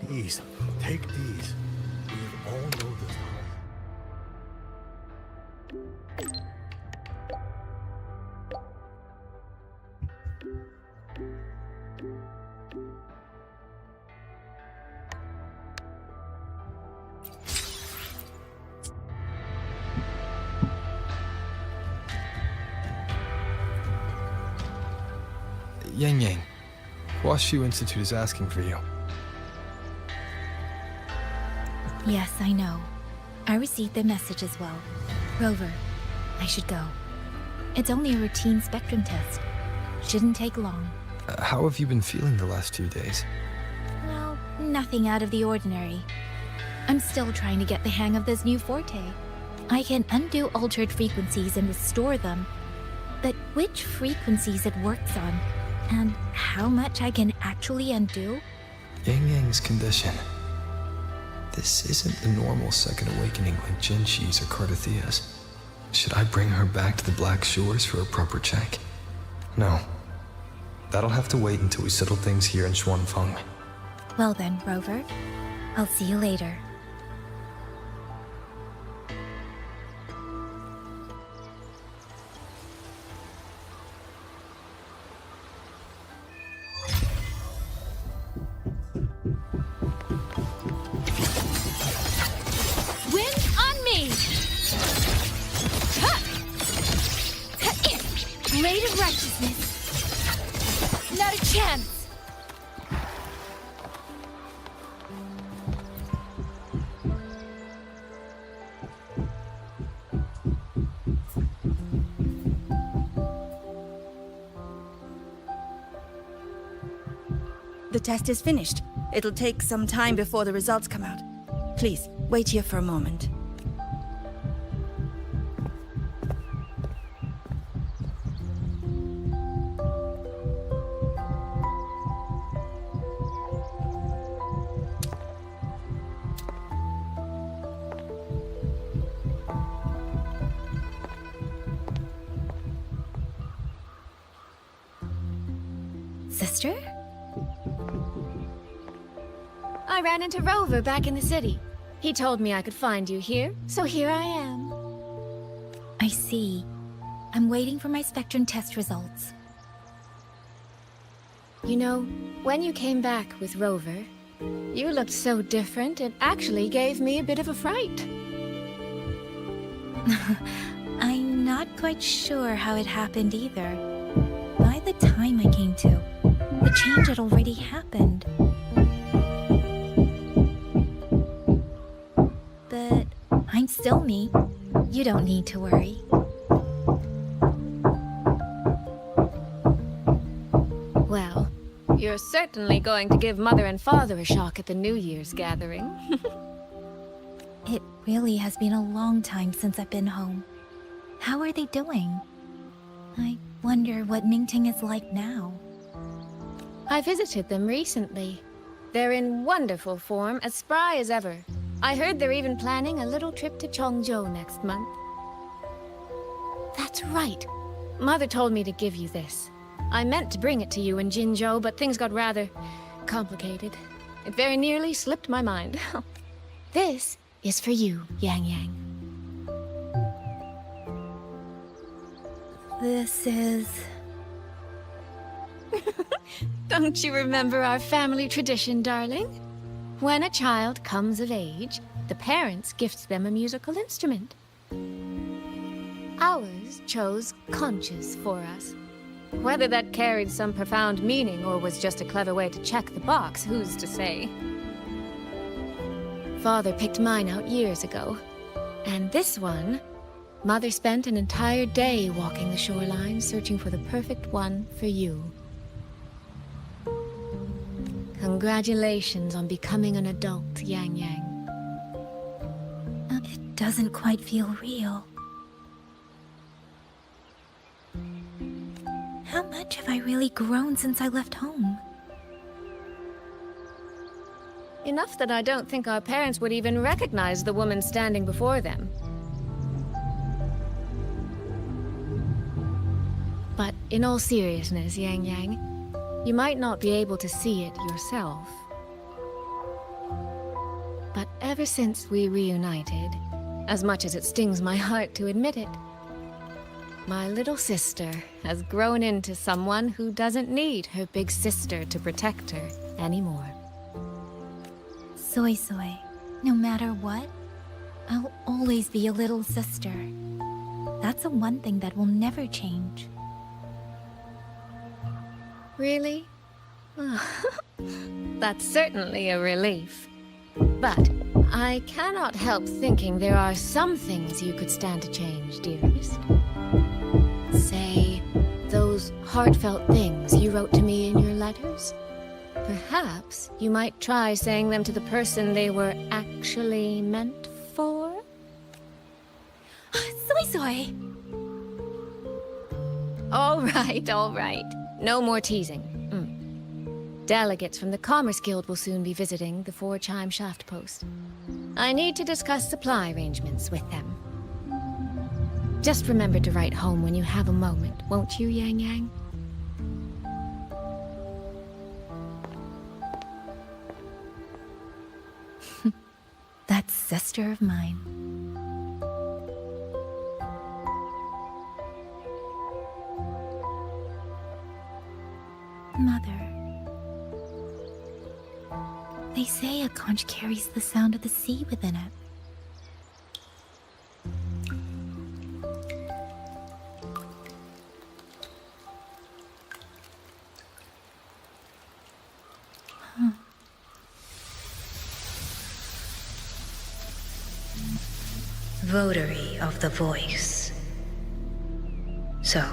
Please, take these. We have all noticed how. Yang Yang, Huashu Institute is asking for you. Yes, I know. I received the message as well. Rover, I should go. It's only a routine spectrum test. Shouldn't take long. How have you been feeling the last 2 days? Well, nothing out of the ordinary. I'm still trying to get the hang of this new forte. I can undo altered frequencies and restore them. But which frequencies it works on, and how much I can actually undo? Yang Yang's condition. This isn't the normal second awakening like Jinshi's or Cardathia's. Should I bring her back to the Black Shores for a proper check? No. That'll have to wait until we settle things here in Xuanfang. Well then, Rover. I'll see you later. Wind on me! Blade of righteousness. Not a chance. The test is finished. It'll take some time before the results come out. Please, wait here for a moment. Sister? I ran into Rover back in the city. He told me I could find you here, so here I am. I see. I'm waiting for my spectrum test results. You know, when you came back with Rover, you looked so different, it actually gave me a bit of a fright. I'm not quite sure how it happened either. By the time I came to, the change had already happened. But I'm still me. You don't need to worry. Well, you're certainly going to give Mother and Father a shock at the New Year's gathering. It really has been a long time since I've been home. How are they doing? I wonder what Mingting is like now. I visited them recently. They're in wonderful form, as spry as ever. I heard they're even planning a little trip to Chongzhou next month. That's right. Mother told me to give you this. I meant to bring it to you in Jinzhou, but things got rather complicated. It very nearly slipped my mind. This is for you, Yang Yang. This is... Don't you remember our family tradition, darling? When a child comes of age, the parents gift them a musical instrument. Ours chose conches for us. Whether that carried some profound meaning or was just a clever way to check the box, who's to say? Father picked mine out years ago. And this one, Mother spent an entire day walking the shoreline searching for the perfect one for you. Congratulations on becoming an adult, Yang Yang. It doesn't quite feel real. How much have I really grown since I left home? Enough that I don't think our parents would even recognize the woman standing before them. But in all seriousness, Yang Yang, you might not be able to see it yourself. But ever since we reunited, as much as it stings my heart to admit it, my little sister has grown into someone who doesn't need her big sister to protect her anymore. Soy Soy, no matter what, I'll always be a little sister. That's the one thing that will never change. Really? That's certainly a relief. But I cannot help thinking there are some things you could stand to change, dearest. Say, those heartfelt things you wrote to me in your letters? Perhaps you might try saying them to the person they were actually meant for? Soy Soy! All right. No more teasing. Delegates from the Commerce Guild will soon be visiting the Four-Chime Shaft Post. I need to discuss supply arrangements with them. Just remember to write home when you have a moment, won't you, Yang Yang? That sister of mine. Mother. They say a conch carries the sound of the sea within it. Votary of the Voice. So,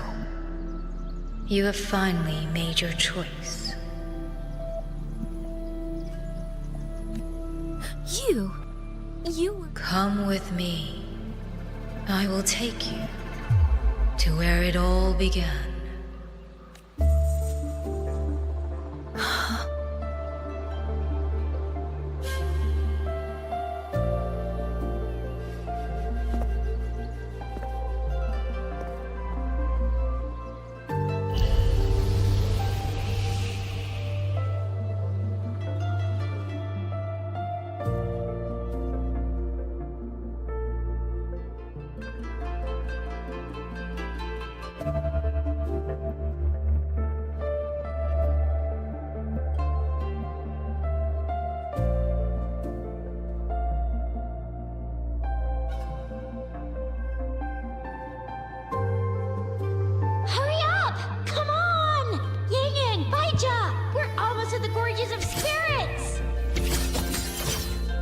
you have finally made your choice. You... Come with me. I will take you to where it all began.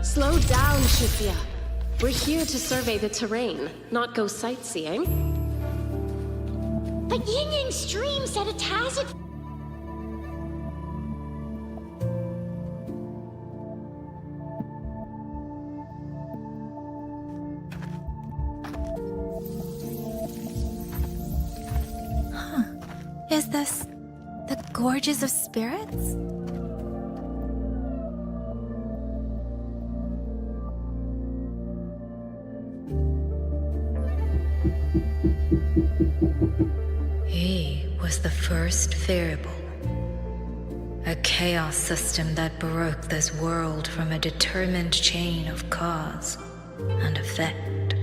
Slow down, Shifia. We're here to survey the terrain, not go sightseeing. But Yin Yang's stream said a tacit... Is this the Gorges of Spirits? He was the first variable. A chaos system that broke this world from a determined chain of cause and effect.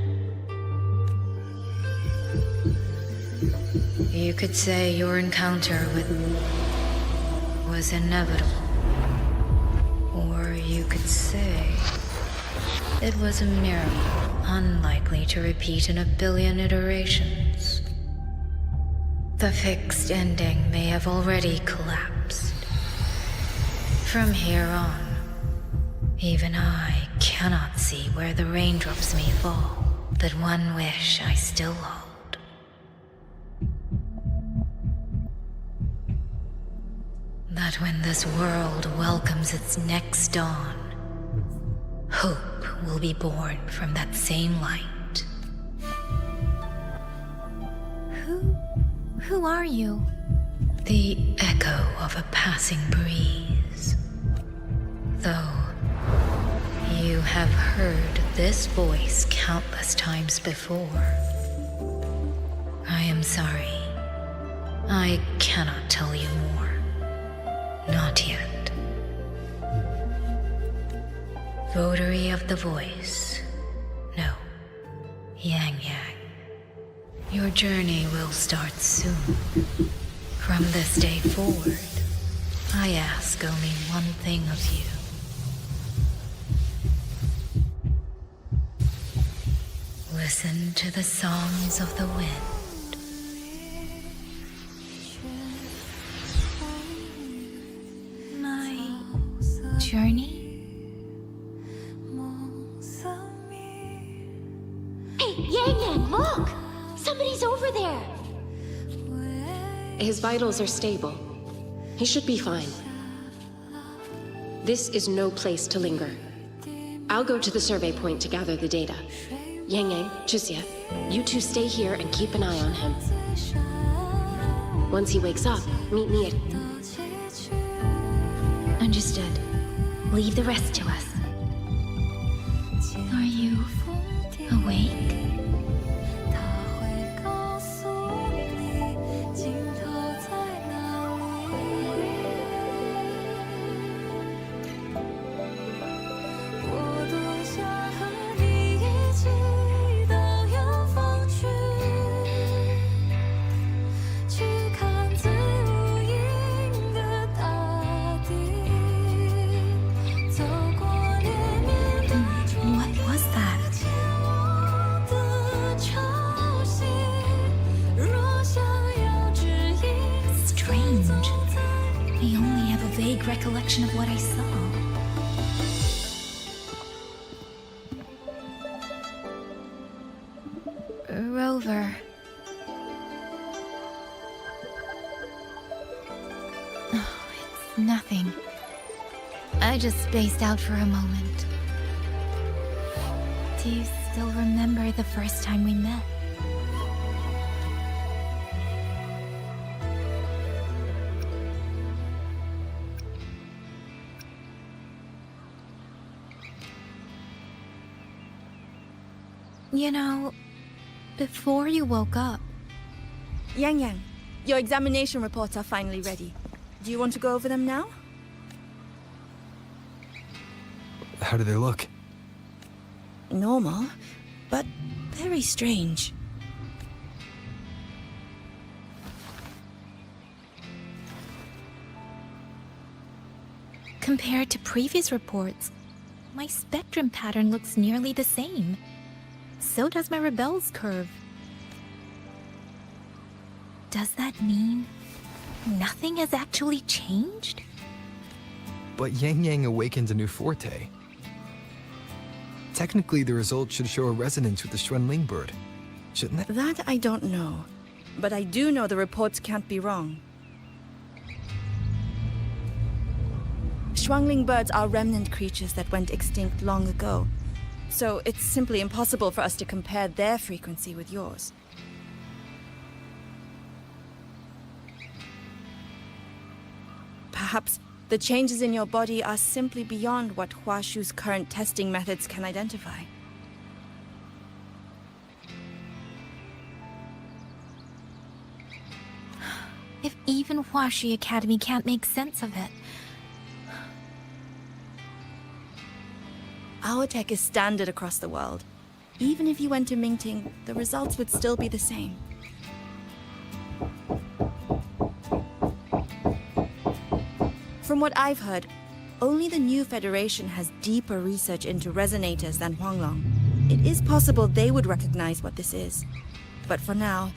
You could say your encounter with was inevitable. Or you could say it was a miracle unlikely to repeat in a billion iterations. The fixed ending may have already collapsed. From here on, even I cannot see where the raindrops may fall, but one wish I still hold. That when this world welcomes its next dawn, hope will be born from that same light. Who are you? The echo of a passing breeze. Though you have heard this voice countless times before, I am sorry. I cannot tell you more. Not yet. Votary of the Voice. No. Yang Yang. Your journey will start soon. From this day forward, I ask only one thing of you. Listen to the songs of the wind. journey? Hey, Yang Yang, look! Somebody's over there! His vitals are stable. He should be fine. This is no place to linger. I'll go to the survey point to gather the data. Yang Yang, Chusya, you two stay here and keep an eye on him. Once he wakes up, meet me at... Understood. Leave the rest to us. Are you awake? Recollection of what I saw. Rover. Oh, it's nothing. I just spaced out for a moment. Do you still remember the first time we met? You know, before you woke up... Yang Yang, your examination reports are finally ready. Do you want to go over them now? How do they look? Normal, but very strange. Compared to previous reports, my spectrum pattern looks nearly the same. So does my Rebel's curve. Does that mean nothing has actually changed? But Yang Yang awakens a new forte. Technically, the results should show a resonance with the Xuanling bird, shouldn't it? That I don't know. But I do know the reports can't be wrong. Xuanling birds are remnant creatures that went extinct long ago. So it's simply impossible for us to compare their frequency with yours. Perhaps the changes in your body are simply beyond what Huashu's current testing methods can identify. If even Huashi Academy can't make sense of it... Our tech is standard across the world. Even if you went to Mingting, the results would still be the same. From what I've heard, only the new Federation has deeper research into resonators than Huanglong. It is possible they would recognize what this is. But for now,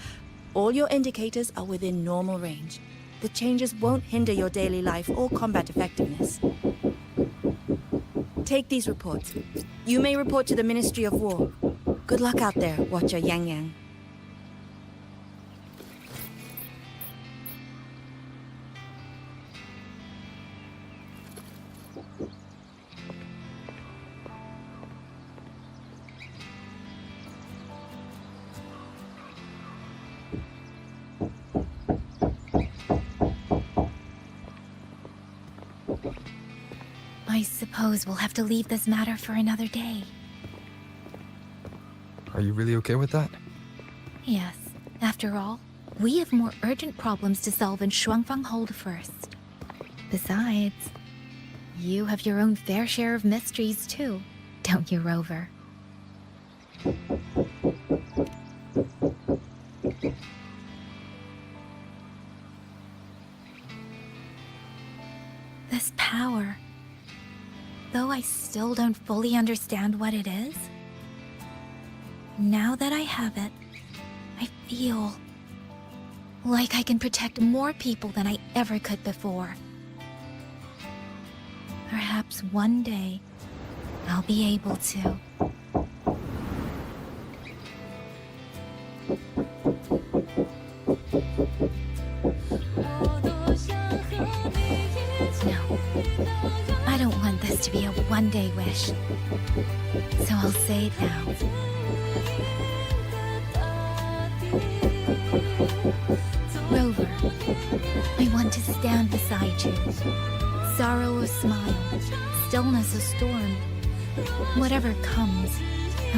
all your indicators are within normal range. The changes won't hinder your daily life or combat effectiveness. Take these reports. You may report to the Ministry of War. Good luck out there, Watcher Yang Yang. I suppose we'll have to leave this matter for another day. Are you really okay with that? Yes. After all, we have more urgent problems to solve in Shuangfang Hold first. Besides, you have your own fair share of mysteries too, don't you, Rover? This power... Though I still don't fully understand what it is, now that I have it, I feel like I can protect more people than I ever could before. Perhaps one day I'll be able to. No, I don't want this to be a one-day wish. So I'll say it now. Rover, I want to stand beside you. Sorrow or smile, stillness or storm, whatever comes,